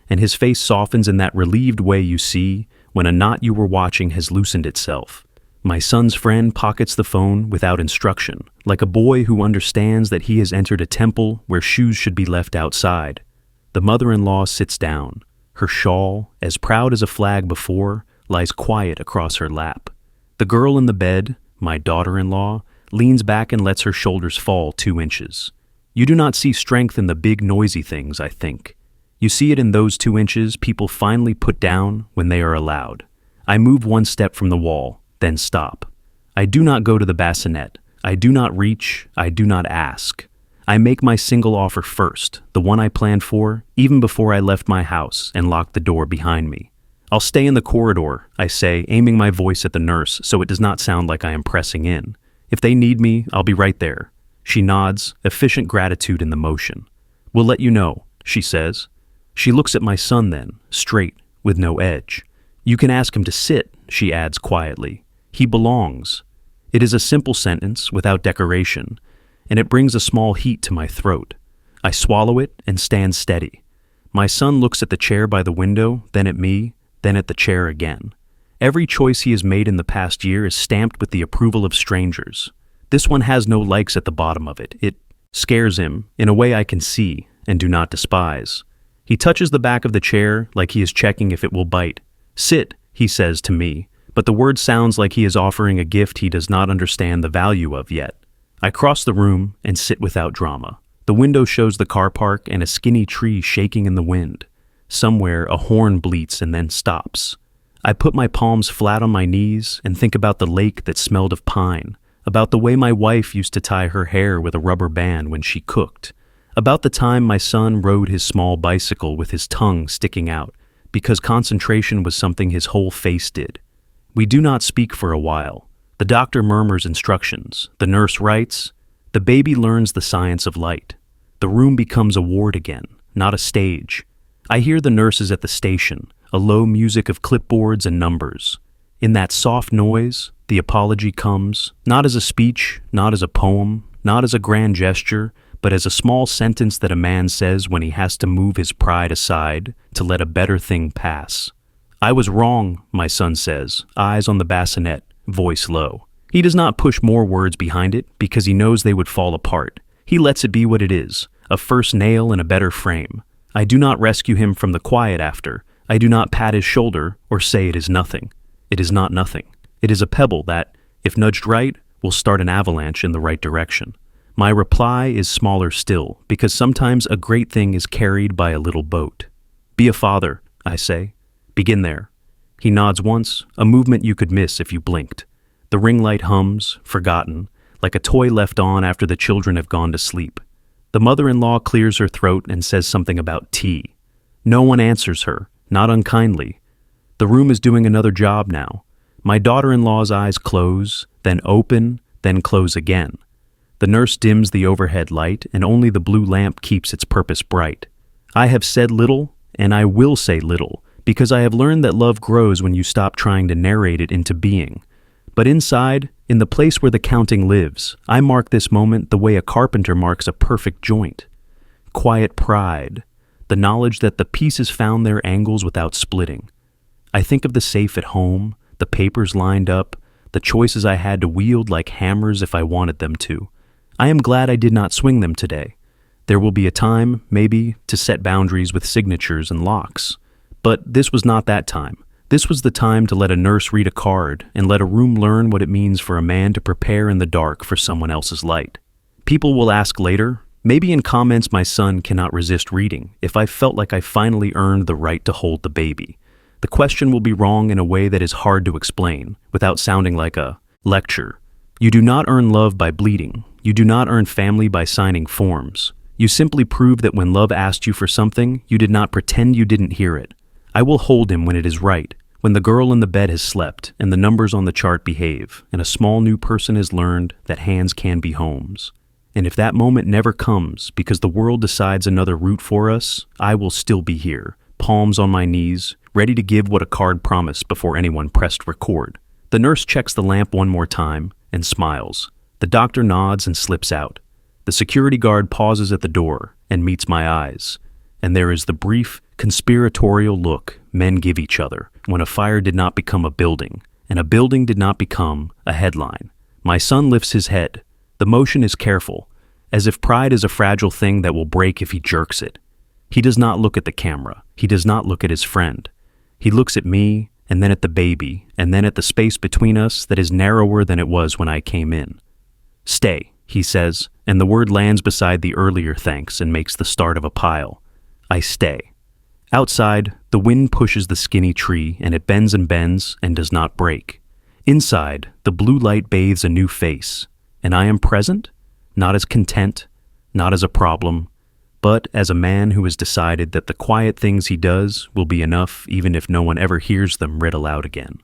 and his face softens in that relieved way you see when a knot you were watching has loosened itself. My son's friend pockets the phone without instruction, like a boy who understands that he has entered a temple where shoes should be left outside. The mother-in-law sits down. Her shawl, as proud as a flag before, lies quiet across her lap. The girl in the bed, my daughter-in-law, leans back and lets her shoulders fall 2 inches. You do not see strength in the big noisy things, I think. You see it in those 2 inches people finally put down when they are allowed. I move 1 step from the wall, then stop. I do not go to the bassinet. I do not reach. I do not ask. I make my single offer first, the one I planned for, even before I left my house and locked the door behind me. "I'll stay in the corridor," I say, aiming my voice at the nurse so it does not sound like I am pressing in. "If they need me, I'll be right there." She nods, efficient gratitude in the motion. "We'll let you know," she says. She looks at my son then, straight, with no edge. "You can ask him to sit," she adds quietly. "He belongs." It is a simple sentence, without decoration, and it brings a small heat to my throat. I swallow it and stand steady. My son looks at the chair by the window, then at me, then at the chair again. Every choice he has made in the past year is stamped with the approval of strangers. This one has no likes at the bottom of it. It scares him in a way I can see and do not despise. He touches the back of the chair like he is checking if it will bite. "Sit," he says to me, but the word sounds like he is offering a gift he does not understand the value of yet. I cross the room and sit without drama. The window shows the car park and a skinny tree shaking in the wind. Somewhere a horn bleats and then stops. I put my palms flat on my knees and think about the lake that smelled of pine, about the way my wife used to tie her hair with a rubber band when she cooked, about the time my son rode his small bicycle with his tongue sticking out, because concentration was something his whole face did. We do not speak for a while. The doctor murmurs instructions. The nurse writes. The baby learns the science of light. The room becomes a ward again, not a stage. I hear the nurses at the station, a low music of clipboards and numbers. In that soft noise, the apology comes, not as a speech, not as a poem, not as a grand gesture, but as a small sentence that a man says when he has to move his pride aside to let a better thing pass. "I was wrong," my son says, eyes on the bassinet, voice low. He does not push more words behind it because he knows they would fall apart. He lets it be what it is, a first nail in a better frame. I do not rescue him from the quiet after. I do not pat his shoulder or say it is nothing. It is not nothing. It is a pebble that, if nudged right, will start an avalanche in the right direction. My reply is smaller still, because sometimes a great thing is carried by a little boat. "Be a father," I say. "Begin there." He nods once, a movement you could miss if you blinked. The ring light hums, forgotten, like a toy left on after the children have gone to sleep. The mother-in-law clears her throat and says something about tea. No one answers her, not unkindly. The room is doing another job now. My daughter-in-law's eyes close, then open, then close again. The nurse dims the overhead light, and only the blue lamp keeps its purpose bright. I have said little, and I will say little, because I have learned that love grows when you stop trying to narrate it into being. But inside, in the place where the counting lives, I mark this moment the way a carpenter marks a perfect joint. Quiet pride, the knowledge that the pieces found their angles without splitting. I think of the safe at home, the papers lined up, the choices I had to wield like hammers if I wanted them to. I am glad I did not swing them today. There will be a time, maybe, to set boundaries with signatures and locks. But this was not that time. This was the time to let a nurse read a card and let a room learn what it means for a man to prepare in the dark for someone else's light. People will ask later, maybe in comments my son cannot resist reading, if I felt like I finally earned the right to hold the baby. The question will be wrong in a way that is hard to explain, without sounding like a lecture. You do not earn love by bleeding. You do not earn family by signing forms. You simply prove that when love asked you for something, you did not pretend you didn't hear it. I will hold him when it is right, when the girl in the bed has slept and the numbers on the chart behave, and a small new person has learned that hands can be homes. And if that moment never comes because the world decides another route for us, I will still be here, palms on my knees, ready to give what a card promised before anyone pressed record. The nurse checks the lamp one more time and smiles. The doctor nods and slips out. The security guard pauses at the door and meets my eyes, and there is the brief, conspiratorial look men give each other when a fire did not become a building, and a building did not become a headline. My son lifts his head. The motion is careful, as if pride is a fragile thing that will break if he jerks it. He does not look at the camera. He does not look at his friend. He looks at me, and then at the baby, and then at the space between us that is narrower than it was when I came in. Stay, he says, and the word lands beside the earlier thanks and makes the start of a pile. I stay. Outside, the wind pushes the skinny tree, and it bends and does not break. Inside, the blue light bathes a new face, and I am present, not as content, not as a problem, but as a man who has decided that the quiet things he does will be enough even if no one ever hears them read aloud again.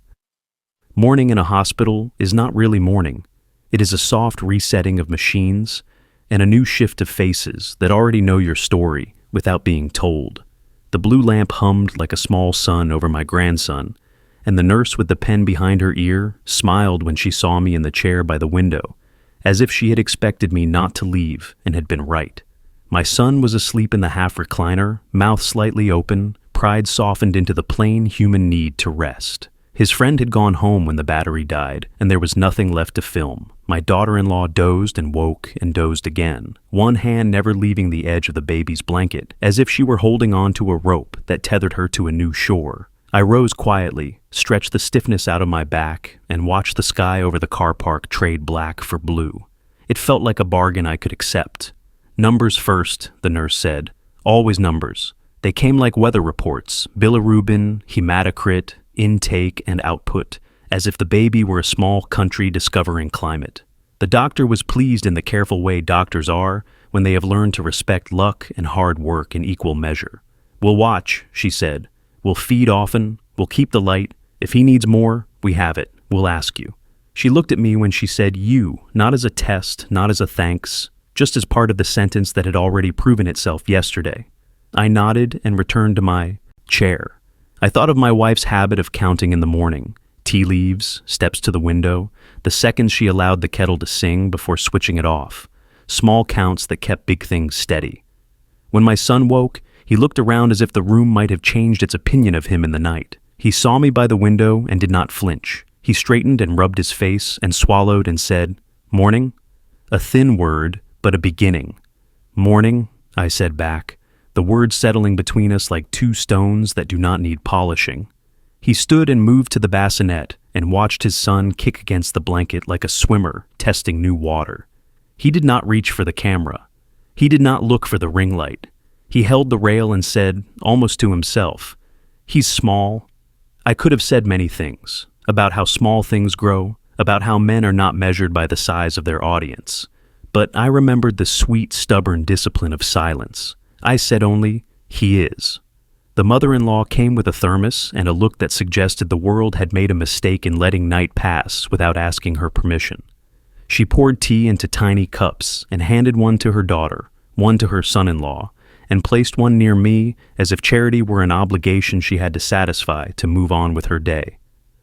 Mourning in a hospital is not really mourning. It is a soft resetting of machines and a new shift of faces that already know your story without being told. The blue lamp hummed like a small sun over my grandson, and the nurse with the pen behind her ear smiled when she saw me in the chair by the window, as if she had expected me not to leave and had been right. My son was asleep in the half-recliner, mouth slightly open, pride softened into the plain human need to rest. His friend had gone home when the battery died, and there was nothing left to film. My daughter-in-law dozed and woke and dozed again, one hand never leaving the edge of the baby's blanket, as if she were holding on to a rope that tethered her to a new shore. I rose quietly, stretched the stiffness out of my back, and watched the sky over the car park trade black for blue. It felt like a bargain I could accept. Numbers first, the nurse said. Always numbers. They came like weather reports, bilirubin, hematocrit, intake, and output, as if the baby were a small country discovering climate. The doctor was pleased in the careful way doctors are when they have learned to respect luck and hard work in equal measure. We'll watch, she said. We'll feed often. We'll keep the light. If he needs more, we have it. We'll ask you. She looked at me when she said you, not as a test, not as a thanks, just as part of the sentence that had already proven itself yesterday. I nodded and returned to my chair. I thought of my wife's habit of counting in the morning, tea leaves, steps to the window, the seconds she allowed the kettle to sing before switching it off, small counts that kept big things steady. When my son woke, he looked around as if the room might have changed its opinion of him in the night. He saw me by the window and did not flinch. He straightened and rubbed his face and swallowed and said, "Morning?" A thin word, but a beginning. "Morning," I said back, the words settling between us like two stones that do not need polishing. He stood and moved to the bassinet and watched his son kick against the blanket like a swimmer testing new water. He did not reach for the camera. He did not look for the ring light. He held the rail and said, almost to himself, "He's small." I could have said many things, about how small things grow, about how men are not measured by the size of their audience. But I remembered the sweet, stubborn discipline of silence. I said only, "He is." The mother-in-law came with a thermos and a look that suggested the world had made a mistake in letting night pass without asking her permission. She poured tea into tiny cups and handed one to her daughter, one to her son-in-law, and placed one near me as if charity were an obligation she had to satisfy to move on with her day.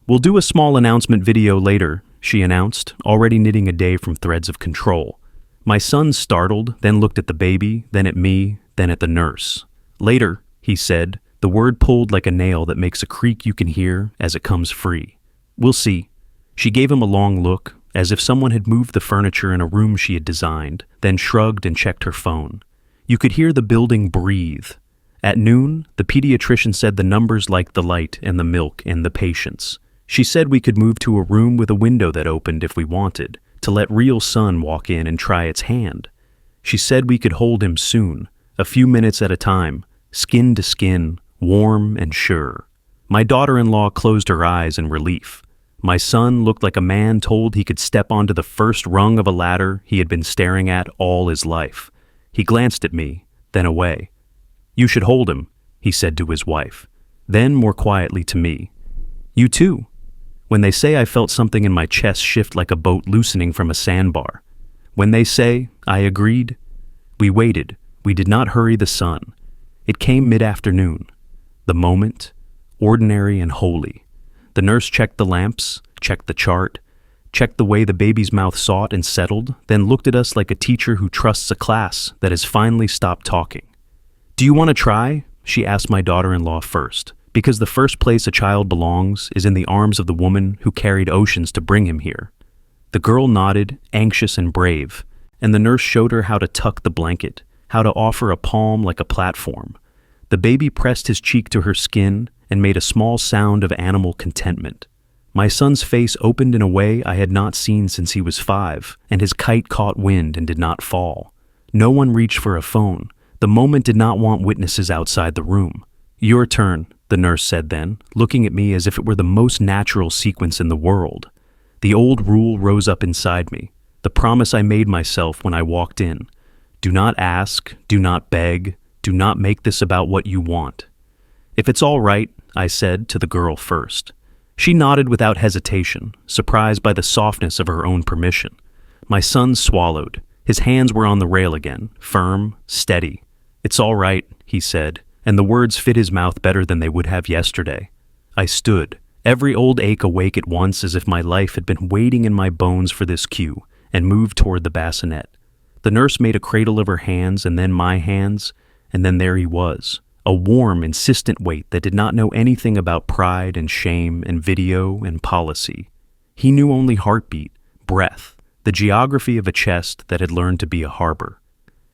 "We'll do a small announcement video later," she announced, already knitting a day from threads of control. My son startled, then looked at the baby, then at me, then at the nurse. "Later," he said, the word pulled like a nail that makes a creak you can hear as it comes free. "We'll see." She gave him a long look, as if someone had moved the furniture in a room she had designed, then shrugged and checked her phone. You could hear the building breathe. At noon, the pediatrician said the numbers liked the light and the milk and the patients. She said we could move to a room with a window that opened if we wanted, to let real sun walk in and try its hand. She said we could hold him soon, a few minutes at a time, skin to skin, warm and sure. My daughter-in-law closed her eyes in relief. My son looked like a man told he could step onto the first rung of a ladder he had been staring at all his life. He glanced at me, then away. "You should hold him," he said to his wife. Then more quietly to me. "You too." When they say I felt something in my chest shift like a boat loosening from a sandbar. When they say, I agreed. We waited. We did not hurry the sun. It came mid-afternoon. The moment, ordinary and holy. The nurse checked the lamps, checked the chart, checked the way the baby's mouth sought and settled, then looked at us like a teacher who trusts a class that has finally stopped talking. "Do you want to try?" she asked my daughter-in-law first, because the first place a child belongs is in the arms of the woman who carried oceans to bring him here. The girl nodded, anxious and brave, and the nurse showed her how to tuck the blanket, how to offer a palm like a platform. The baby pressed his cheek to her skin and made a small sound of animal contentment. My son's face opened in a way I had not seen since he was 5, and his kite caught wind and did not fall. No one reached for a phone. The moment did not want witnesses outside the room. "Your turn," the nurse said then, looking at me as if it were the most natural sequence in the world. The old rule rose up inside me, the promise I made myself when I walked in. Do not ask, do not beg, do not make this about what you want. "If it's all right," I said to the girl first. She nodded without hesitation, surprised by the softness of her own permission. My son swallowed. His hands were on the rail again, firm, steady. "It's all right," he said, and the words fit his mouth better than they would have yesterday. I stood, every old ache awake at once as if my life had been waiting in my bones for this cue, and moved toward the bassinet. The nurse made a cradle of her hands and then my hands, and then there he was. A warm, insistent weight that did not know anything about pride and shame and video and policy. He knew only heartbeat, breath, the geography of a chest that had learned to be a harbor.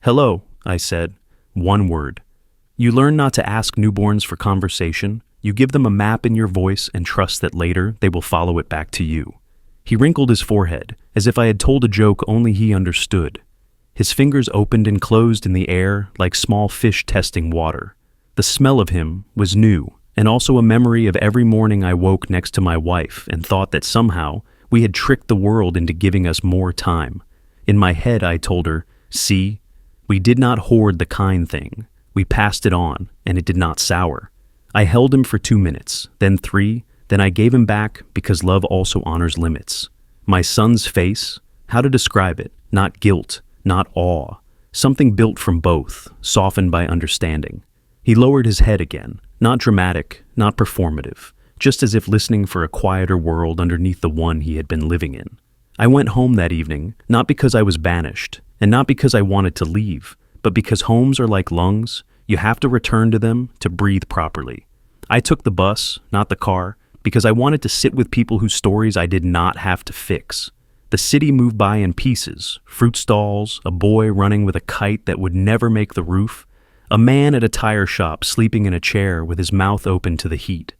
"Hello," I said. One word. You learn not to ask newborns for conversation. You give them a map in your voice and trust that later they will follow it back to you. He wrinkled his forehead, as if I had told a joke only he understood. His fingers opened and closed in the air like small fish testing water. The smell of him was new, and also a memory of every morning I woke next to my wife and thought that somehow we had tricked the world into giving us more time. In my head I told her, "See, we did not hoard the kind thing. We passed it on, and it did not sour." I held him for 2 minutes, then 3, then I gave him back because love also honors limits. My son's face, how to describe it? Not guilt, not awe. Something built from both, softened by understanding. He lowered his head again, not dramatic, not performative, just as if listening for a quieter world underneath the one he had been living in. I went home that evening, not because I was banished, and not because I wanted to leave, but because homes are like lungs. You have to return to them to breathe properly. I took the bus, not the car, because I wanted to sit with people whose stories I did not have to fix. The city moved by in pieces, fruit stalls, a boy running with a kite that would never make the roof, a man at a tire shop sleeping in a chair with his mouth open to the heat.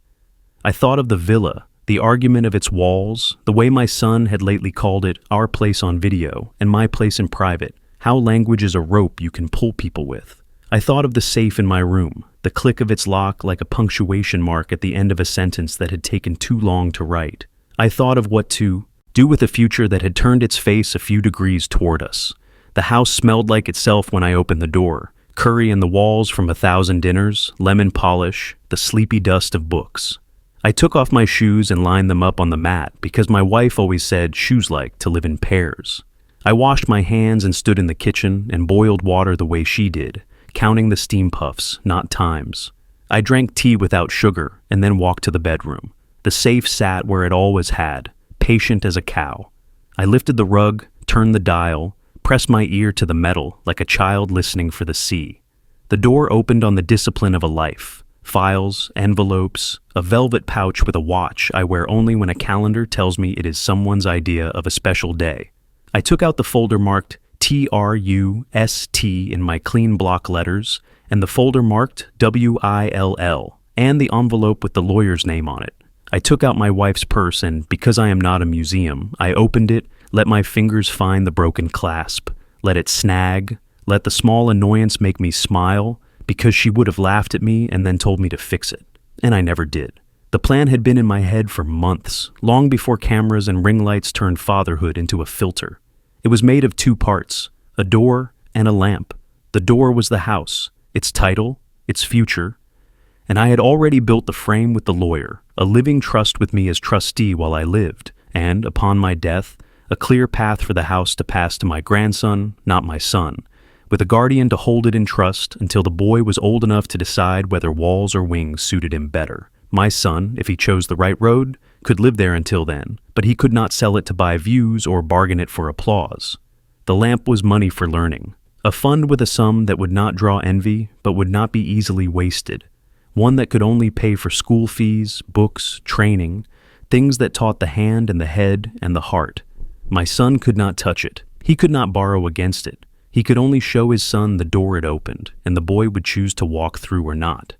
I thought of the villa, the argument of its walls, the way my son had lately called it our place on video and my place in private, how language is a rope you can pull people with. I thought of the safe in my room, the click of its lock like a punctuation mark at the end of a sentence that had taken too long to write. I thought of what to due with a future that had turned its face a few degrees toward us. The house smelled like itself when I opened the door, curry in the walls from 1,000 dinners, lemon polish, the sleepy dust of books. I took off my shoes and lined them up on the mat because my wife always said shoes like to live in pairs. I washed my hands and stood in the kitchen and boiled water the way she did, counting the steam puffs, not times. I drank tea without sugar and then walked to the bedroom. The safe sat where it always had, patient as a cow. I lifted the rug, turned the dial, pressed my ear to the metal like a child listening for the sea. The door opened on the discipline of a life. Files, envelopes, a velvet pouch with a watch I wear only when a calendar tells me it is someone's idea of a special day. I took out the folder marked TRUST in my clean block letters, and the folder marked WILL, and the envelope with the lawyer's name on it. I took out my wife's purse and, because I am not a museum, I opened it, let my fingers find the broken clasp, let it snag, let the small annoyance make me smile, because she would have laughed at me and then told me to fix it. And I never did. The plan had been in my head for months, long before cameras and ring lights turned fatherhood into a filter. It was made of 2 parts, a door and a lamp. The door was the house, its title, its future, and I had already built the frame with the lawyer, a living trust with me as trustee while I lived, and, upon my death, a clear path for the house to pass to my grandson, not my son, with a guardian to hold it in trust until the boy was old enough to decide whether walls or wings suited him better. My son, if he chose the right road, could live there until then, but he could not sell it to buy views or bargain it for applause. The lamp was money for learning, a fund with a sum that would not draw envy but would not be easily wasted, one that could only pay for school fees, books, training, things that taught the hand and the head and the heart. My son could not touch it. He could not borrow against it. He could only show his son the door it opened, and the boy would choose to walk through or not.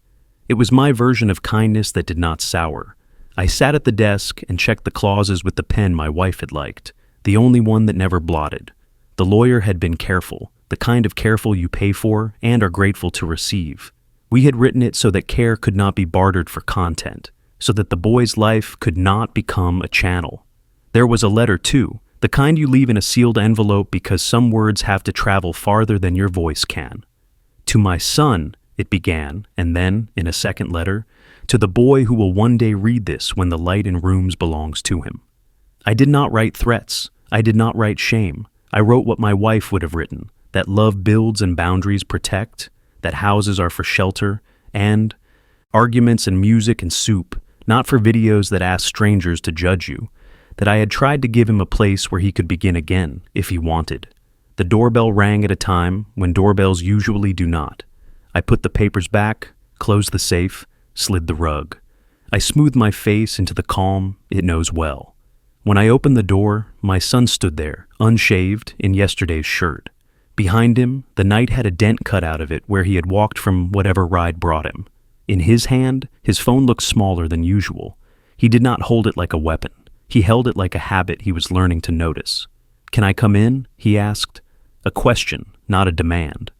It was my version of kindness that did not sour. I sat at the desk and checked the clauses with the pen my wife had liked, the only one that never blotted. The lawyer had been careful, the kind of careful you pay for and are grateful to receive. We had written it so that care could not be bartered for content, so that the boy's life could not become a channel. There was a letter, too, the kind you leave in a sealed envelope because some words have to travel farther than your voice can. To my son, it began, and then, in a second letter, to the boy who will one day read this when the light in rooms belongs to him. I did not write threats. I did not write shame. I wrote what my wife would have written, that love builds and boundaries protect, that houses are for shelter, and arguments and music and soup, not for videos that ask strangers to judge you, that I had tried to give him a place where he could begin again, if he wanted. The doorbell rang at a time when doorbells usually do not. I put the papers back, closed the safe, slid the rug. I smoothed my face into the calm it knows well. When I opened the door, my son stood there, unshaved, in yesterday's shirt. Behind him, the night had a dent cut out of it where he had walked from whatever ride brought him. In his hand, his phone looked smaller than usual. He did not hold it like a weapon. He held it like a habit he was learning to notice. "Can I come in?" he asked. A question, not a demand.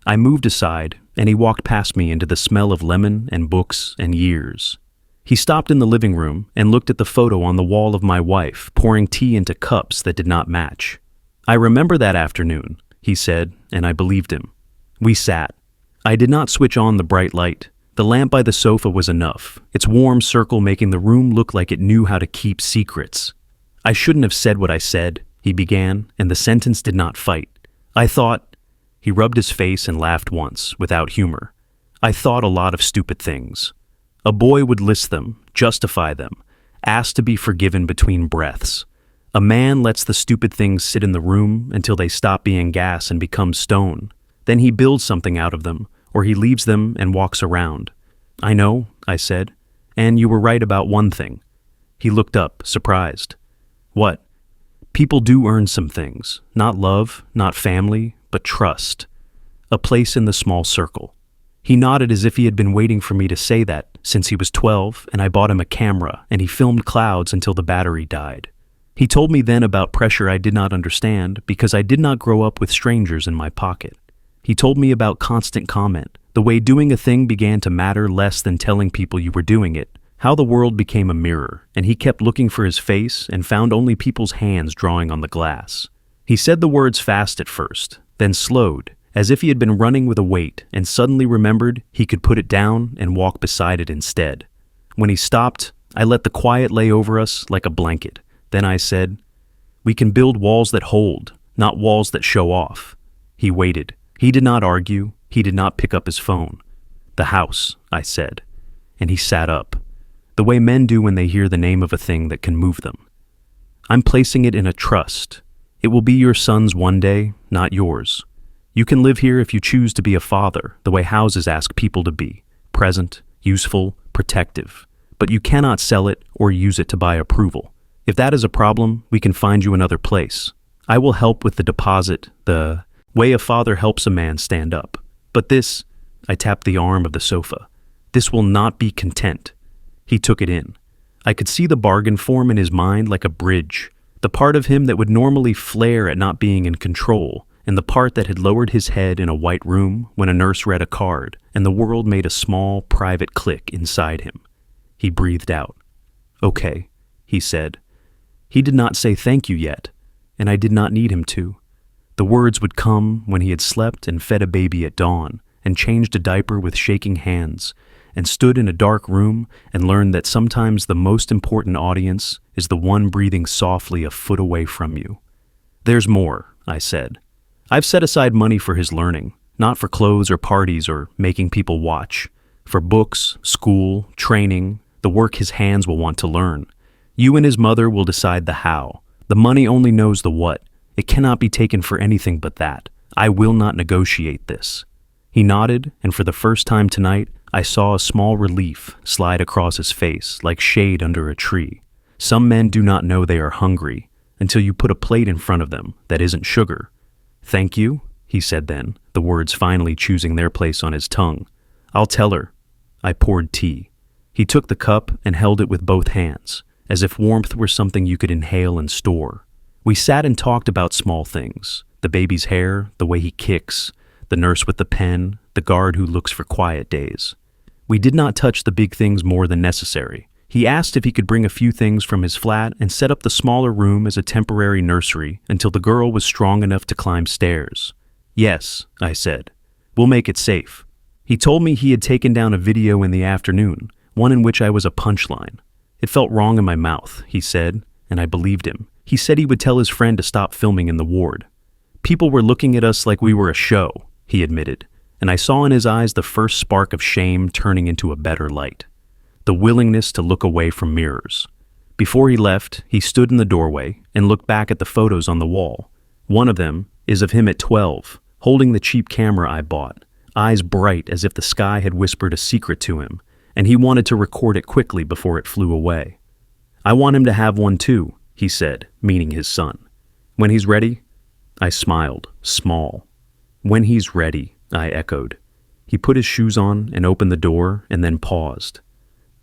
I moved aside, and he walked past me into the smell of lemon and books and years. He stopped in the living room and looked at the photo on the wall of my wife, pouring tea into cups that did not match. "I remember that afternoon," he said, and I believed him. We sat. I did not switch on the bright light. The lamp by the sofa was enough, its warm circle making the room look like it knew how to keep secrets. "I shouldn't have said what I said," he began, and the sentence did not fight. "I thought—" He rubbed his face and laughed once, without humor. "I thought a lot of stupid things. A boy would list them, justify them, ask to be forgiven between breaths. A man lets the stupid things sit in the room until they stop being gas and become stone. Then he builds something out of them, or he leaves them and walks around." "I know," I said, "and you were right about one thing." He looked up, surprised. "What?" "People do earn some things. Not love, not family, but trust. A place in the small circle." He nodded as if he had been waiting for me to say that since he was 12 and I bought him a camera and he filmed clouds until the battery died. He told me then about pressure I did not understand because I did not grow up with strangers in my pocket. He told me about constant comment, the way doing a thing began to matter less than telling people you were doing it, How the world became a mirror, and he kept looking for his face and found only people's hands drawing on the glass. He said the words fast at first, then slowed, as if he had been running with a weight and suddenly remembered he could put it down and walk beside it instead. When he stopped, I let the quiet lay over us like a blanket. Then I said, "We can build walls that hold, not walls that show off." He waited. He did not argue. He did not pick up his phone. "The house," I said, and he sat up, the way men do when they hear the name of a thing that can move them. "I'm placing it in a trust. It will be your son's one day, not yours. You can live here if you choose to be a father, the way houses ask people to be, present, useful, protective. But you cannot sell it or use it to buy approval. If that is a problem, we can find you another place. I will help with the deposit, the way a father helps a man stand up. But this," I tapped the arm of the sofa, "this will not be content." He took it in. I could see the bargain form in his mind like a bridge, the part of him that would normally flare at not being in control, and the part that had lowered his head in a white room when a nurse read a card, and the world made a small, private click inside him. He breathed out. "Okay," he said. He did not say thank you yet, and I did not need him to. The words would come when he had slept and fed a baby at dawn, and changed a diaper with shaking hands, and stood in a dark room and learned that sometimes the most important audience is the one breathing softly a foot away from you. "There's more," I said. "I've set aside money for his learning, not for clothes or parties or making people watch. For books, school, training, the work his hands will want to learn. You and his mother will decide the how. The money only knows the what. It cannot be taken for anything but that. I will not negotiate this." He nodded, and for the first time tonight, I saw a small relief slide across his face like shade under a tree. Some men do not know they are hungry until you put a plate in front of them that isn't sugar. "Thank you," he said then, the words finally choosing their place on his tongue. "I'll tell her." I poured tea. He took the cup and held it with both hands, as if warmth were something you could inhale and store. We sat and talked about small things, the baby's hair, the way he kicks, the nurse with the pen, the guard who looks for quiet days. We did not touch the big things more than necessary. He asked if he could bring a few things from his flat and set up the smaller room as a temporary nursery until the girl was strong enough to climb stairs. "Yes," I said. "We'll make it safe." He told me he had taken down a video in the afternoon, one in which I was a punchline. It felt wrong in my mouth, he said, and I believed him. He said he would tell his friend to stop filming in the ward. "People were looking at us like we were a show," he admitted, and I saw in his eyes the first spark of shame turning into a better light. The willingness to look away from mirrors. Before he left, he stood in the doorway and looked back at the photos on the wall. One of them is of him at 12, holding the cheap camera I bought, eyes bright as if the sky had whispered a secret to him, and he wanted to record it quickly before it flew away. "I want him to have one too," he said, meaning his son. "When he's ready?" I smiled, small. "When he's ready," I echoed. He put his shoes on and opened the door and then paused.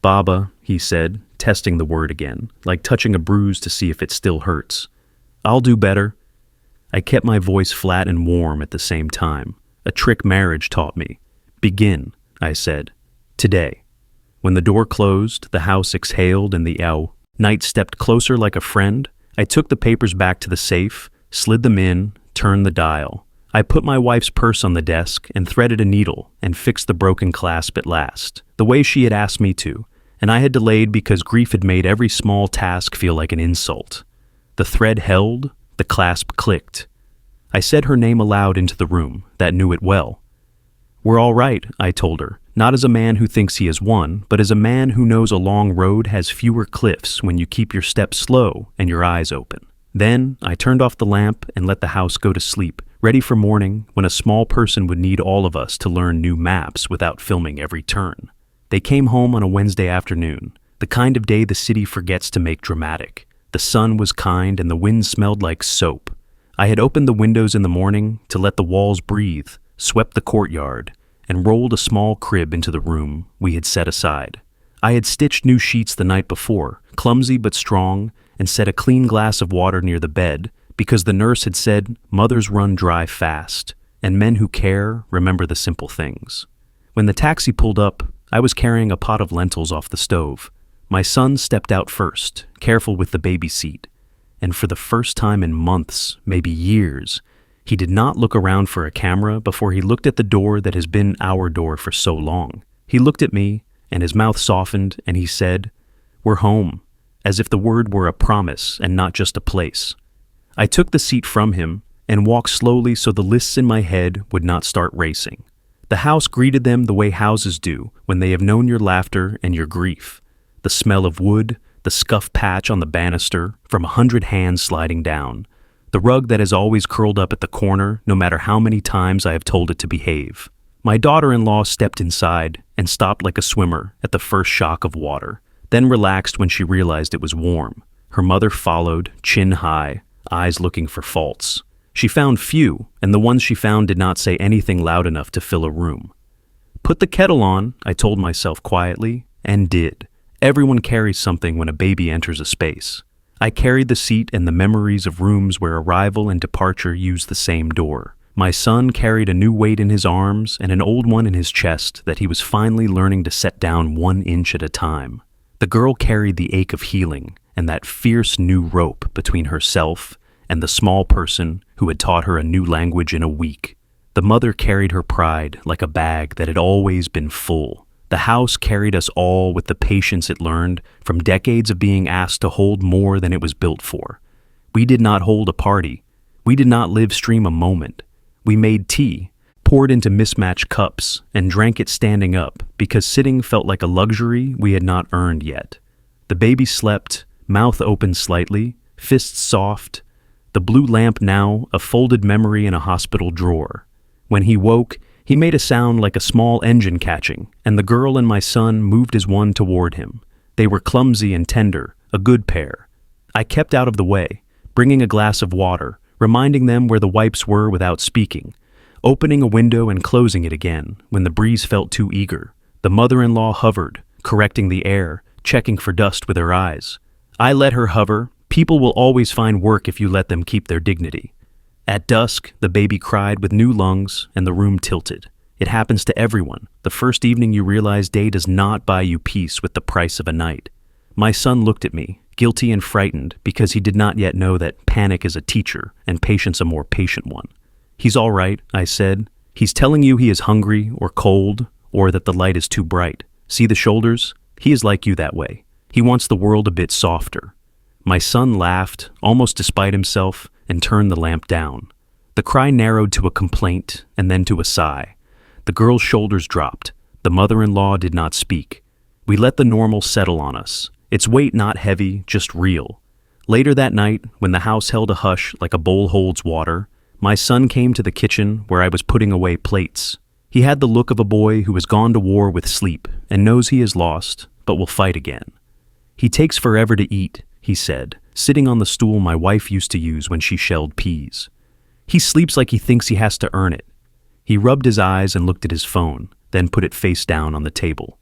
"Baba," he said, testing the word again, like touching a bruise to see if it still hurts. "I'll do better." I kept my voice flat and warm at the same time, a trick marriage taught me. "Begin," I said. "Today." When the door closed, the house exhaled and the night stepped closer like a friend. I took the papers back to the safe, slid them in, turned the dial. I put my wife's purse on the desk and threaded a needle and fixed the broken clasp at last, the way she had asked me to, and I had delayed because grief had made every small task feel like an insult. The thread held, the clasp clicked. I said her name aloud into the room that knew it well. "We're all right," I told her, not as a man who thinks he has won, but as a man who knows a long road has fewer cliffs when you keep your steps slow and your eyes open. Then I turned off the lamp and let the house go to sleep, ready for morning when a small person would need all of us to learn new maps without filming every turn. They came home on a Wednesday afternoon, the kind of day the city forgets to make dramatic. The sun was kind and the wind smelled like soap. I had opened the windows in the morning to let the walls breathe, swept the courtyard, and rolled a small crib into the room we had set aside. I had stitched new sheets the night before, clumsy but strong, and set a clean glass of water near the bed because the nurse had said mothers run dry fast, and men who care remember the simple things. When the taxi pulled up, I was carrying a pot of lentils off the stove. My son stepped out first, careful with the baby seat, and for the first time in months, maybe years, he did not look around for a camera before he looked at the door that has been our door for so long. He looked at me, and his mouth softened, and he said, "We're home," as if the word were a promise and not just a place. I took the seat from him and walked slowly so the lists in my head would not start racing. The house greeted them the way houses do when they have known your laughter and your grief. The smell of wood, the scuff patch on the banister from 100 hands sliding down, the rug that is always curled up at the corner no matter how many times I have told it to behave. My daughter-in-law stepped inside and stopped like a swimmer at the first shock of water, then relaxed when she realized it was warm. Her mother followed, chin high, eyes looking for faults. She found few, and the ones she found did not say anything loud enough to fill a room. "Put the kettle on," I told myself quietly, and did. Everyone carries something when a baby enters a space. I carried the seat and the memories of rooms where arrival and departure used the same door. My son carried a new weight in his arms and an old one in his chest that he was finally learning to set down 1 inch at a time. The girl carried the ache of healing and that fierce new rope between herself and the small person who had taught her a new language in a week. The mother carried her pride like a bag that had always been full. The house carried us all with the patience it learned from decades of being asked to hold more than it was built for. We did not hold a party. We did not live stream a moment. We made tea, poured into mismatched cups, and drank it standing up because sitting felt like a luxury we had not earned yet. The baby slept, mouth open slightly, fists soft, the blue lamp now a folded memory in a hospital drawer. When he woke, he made a sound like a small engine catching, and the girl and my son moved as one toward him. They were clumsy and tender, a good pair. I kept out of the way, bringing a glass of water, reminding them where the wipes were without speaking, opening a window and closing it again when the breeze felt too eager. The mother-in-law hovered, correcting the air, checking for dust with her eyes. I let her hover. People will always find work if you let them keep their dignity. At dusk, the baby cried with new lungs, and the room tilted. It happens to everyone. The first evening you realize day does not buy you peace with the price of a night. My son looked at me, guilty and frightened, because he did not yet know that panic is a teacher and patience a more patient one. "He's all right," I said. "He's telling you he is hungry or cold or that the light is too bright. See the shoulders? He is like you that way. He wants the world a bit softer." My son laughed, almost despite himself, and turned the lamp down. The cry narrowed to a complaint and then to a sigh. The girl's shoulders dropped. The mother-in-law did not speak. We let the normal settle on us, its weight not heavy, just real. Later that night, when the house held a hush like a bowl holds water, my son came to the kitchen where I was putting away plates. He had the look of a boy who has gone to war with sleep and knows he is lost, but will fight again. "He takes forever to eat," he said, sitting on the stool my wife used to use when she shelled peas. "He sleeps like he thinks he has to earn it." He rubbed his eyes and looked at his phone, then put it face down on the table.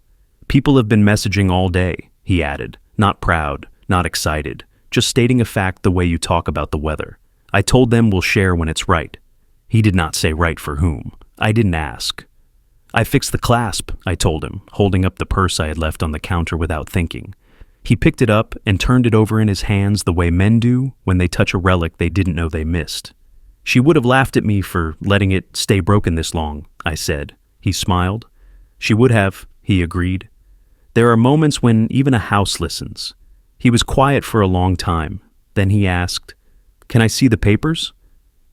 "People have been messaging all day," he added, not proud, not excited, just stating a fact the way you talk about the weather. "I told them we'll share when it's right." He did not say right for whom. I didn't ask. "I fixed the clasp," I told him, holding up the purse I had left on the counter without thinking. He picked it up and turned it over in his hands the way men do when they touch a relic they didn't know they missed. "She would have laughed at me for letting it stay broken this long," I said. He smiled. "She would have," he agreed. There are moments when even a house listens. He was quiet for a long time. Then he asked, "Can I see the papers?"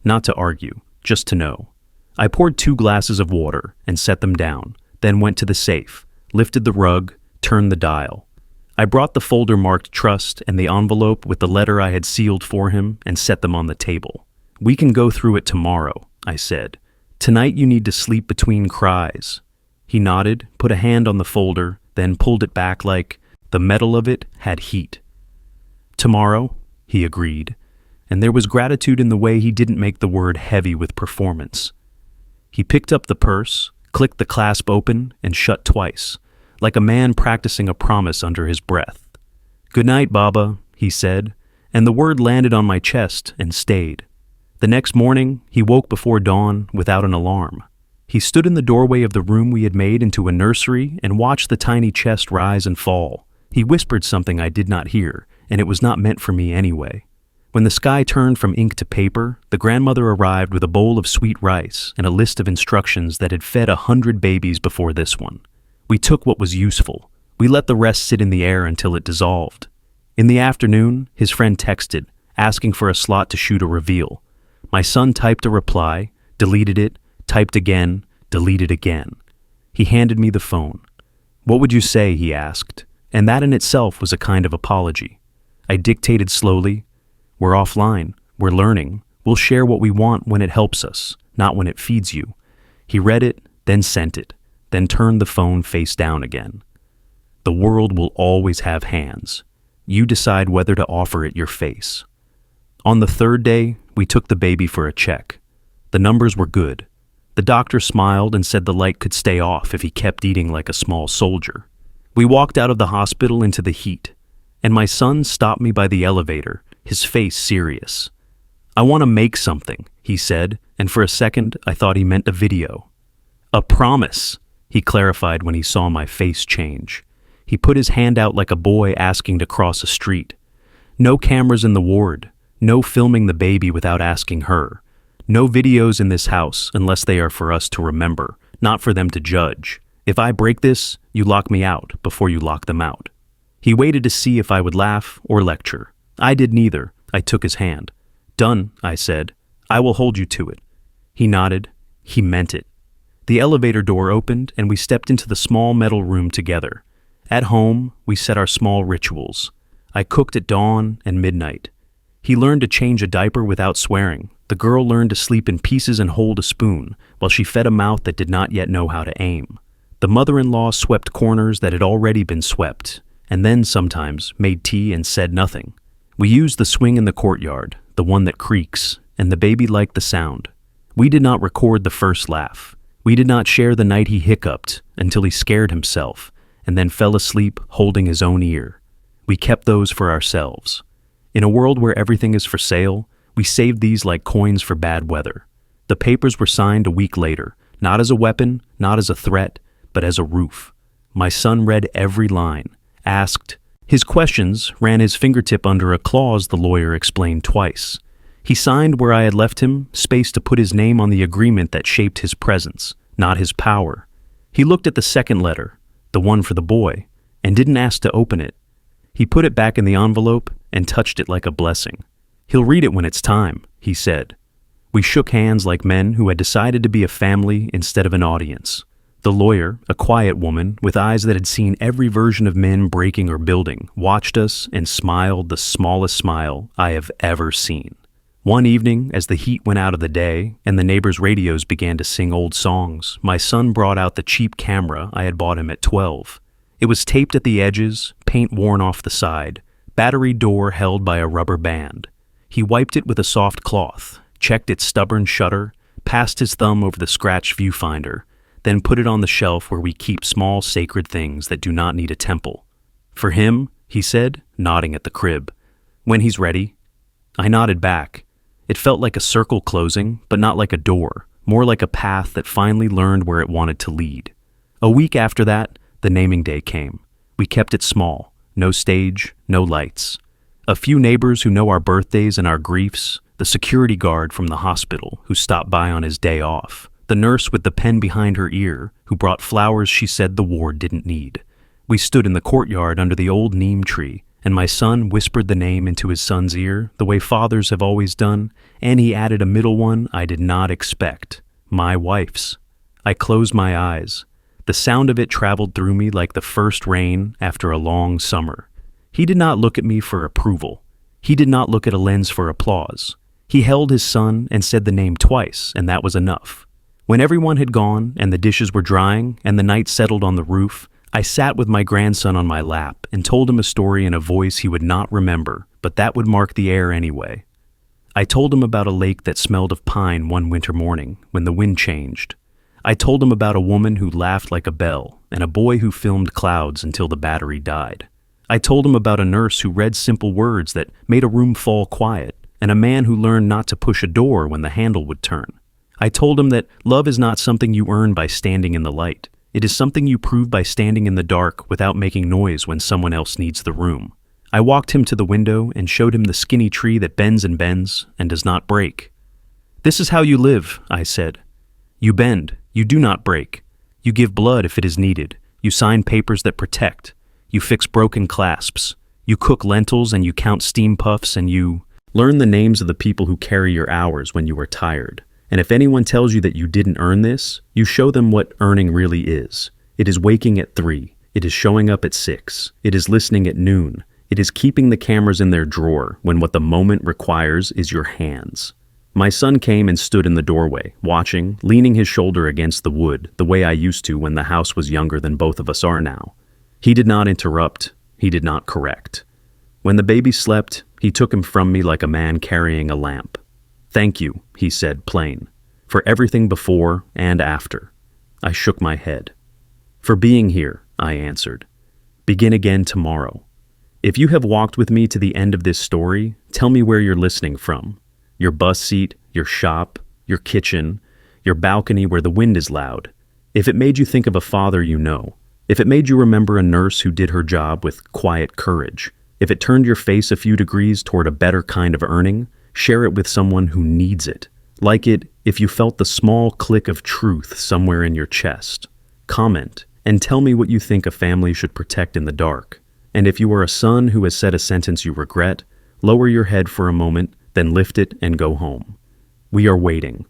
Not to argue, just to know. I poured 2 glasses of water and set them down, then went to the safe, lifted the rug, turned the dial. I brought the folder marked Trust and the envelope with the letter I had sealed for him and set them on the table. "We can go through it tomorrow," I said. "Tonight you need to sleep between cries." He nodded, put a hand on the folder, then pulled it back like the metal of it had heat. "Tomorrow," he agreed, and there was gratitude in the way he didn't make the word heavy with performance. He picked up the purse, clicked the clasp open, and shut twice, like a man practicing a promise under his breath. "Good night, Baba," he said, and the word landed on my chest and stayed. The next morning, he woke before dawn without an alarm. He stood in the doorway of the room we had made into a nursery and watched the tiny chest rise and fall. He whispered something I did not hear, and it was not meant for me anyway. When the sky turned from ink to paper, the grandmother arrived with a bowl of sweet rice and a list of instructions that had fed 100 babies before this one. We took what was useful. We let the rest sit in the air until it dissolved. In the afternoon, his friend texted, asking for a slot to shoot a reveal. My son typed a reply, deleted it, typed again, deleted again. He handed me the phone. "What would you say?" he asked, and that in itself was a kind of apology. I dictated slowly, "We're offline, we're learning, we'll share what we want when it helps us, not when it feeds you." He read it, then sent it, then turned the phone face down again. The world will always have hands. You decide whether to offer it your face. On the third day, we took the baby for a check. The numbers were good. The doctor smiled and said the light could stay off if he kept eating like a small soldier. We walked out of the hospital into the heat, and my son stopped me by the elevator, his face serious. "I want to make something," he said, and for a second I thought he meant a video. "A promise," he clarified when he saw my face change. He put his hand out like a boy asking to cross a street. "No cameras in the ward. No filming the baby without asking her. No videos in this house unless they are for us to remember, not for them to judge. If I break this, you lock me out before you lock them out." He waited to see if I would laugh or lecture. I did neither. I took his hand. "Done," I said. "I will hold you to it." He nodded. He meant it. The elevator door opened and we stepped into the small metal room together. At home, we set our small rituals. I cooked at dawn and midnight. He learned to change a diaper without swearing. The girl learned to sleep in pieces and hold a spoon, while she fed a mouth that did not yet know how to aim. The mother-in-law swept corners that had already been swept, and then sometimes made tea and said nothing. We used the swing in the courtyard, the one that creaks, and the baby liked the sound. We did not record the first laugh. We did not share the night he hiccuped until he scared himself, and then fell asleep holding his own ear. We kept those for ourselves. In a world where everything is for sale, we saved these like coins for bad weather. The papers were signed a week later, not as a weapon, not as a threat, but as a roof. My son read every line, asked. His questions ran his fingertip under a clause the lawyer explained twice. He signed where I had left him, space to put his name on the agreement that shaped his presence, not his power. He looked at the second letter, the one for the boy, and didn't ask to open it. He put it back in the envelope and touched it like a blessing. "He'll read it when it's time," he said. We shook hands like men who had decided to be a family instead of an audience. The lawyer, a quiet woman with eyes that had seen every version of men breaking or building, watched us and smiled the smallest smile I have ever seen. One evening, as the heat went out of the day and the neighbors' radios began to sing old songs, my son brought out the cheap camera I had bought him at 12. It was taped at the edges, paint worn off the side, battery door held by a rubber band. He wiped it with a soft cloth, checked its stubborn shutter, passed his thumb over the scratch viewfinder, then put it on the shelf where we keep small sacred things that do not need a temple. "For him," he said, nodding at the crib. "When he's ready." I nodded back. It felt like a circle closing, but not like a door, more like a path that finally learned where it wanted to lead. A week after that, the naming day came. We kept it small, no stage, no lights. A few neighbors who know our birthdays and our griefs, the security guard from the hospital who stopped by on his day off, the nurse with the pen behind her ear who brought flowers she said the ward didn't need. We stood in the courtyard under the old neem tree, and my son whispered the name into his son's ear the way fathers have always done, and he added a middle one I did not expect, my wife's. I closed my eyes. The sound of it traveled through me like the first rain after a long summer. He did not look at me for approval. He did not look at a lens for applause. He held his son and said the name twice, and that was enough. When everyone had gone and the dishes were drying and the night settled on the roof, I sat with my grandson on my lap and told him a story in a voice he would not remember, but that would mark the air anyway. I told him about a lake that smelled of pine one winter morning when the wind changed. I told him about a woman who laughed like a bell and a boy who filmed clouds until the battery died. I told him about a nurse who read simple words that made a room fall quiet and a man who learned not to push a door when the handle would turn. I told him that love is not something you earn by standing in the light. It is something you prove by standing in the dark without making noise when someone else needs the room. I walked him to the window and showed him the skinny tree that bends and does not break. This is how you live, I said. You bend, you do not break. You give blood if it is needed. You sign papers that protect. You fix broken clasps. You cook lentils and you count steam puffs and you learn the names of the people who carry your hours when you are tired. And if anyone tells you that you didn't earn this, you show them what earning really is. It is waking at 3. It is showing up at 6. It is listening at noon. It is keeping the cameras in their drawer when what the moment requires is your hands. My son came and stood in the doorway, watching, leaning his shoulder against the wood, the way I used to when the house was younger than both of us are now. He did not interrupt. He did not correct. When the baby slept, he took him from me like a man carrying a lamp. Thank you, he said, plain, for everything before and after. I shook my head. For being here, I answered. Begin again tomorrow. If you have walked with me to the end of this story, tell me where you're listening from. Your bus seat, your shop, your kitchen, your balcony where the wind is loud. If it made you think of a father you know, if it made you remember a nurse who did her job with quiet courage, if it turned your face a few degrees toward a better kind of earning, share it with someone who needs it. Like it if you felt the small click of truth somewhere in your chest. Comment and tell me what you think a family should protect in the dark. And if you are a son who has said a sentence you regret, lower your head for a moment, then lift it and go home. We are waiting.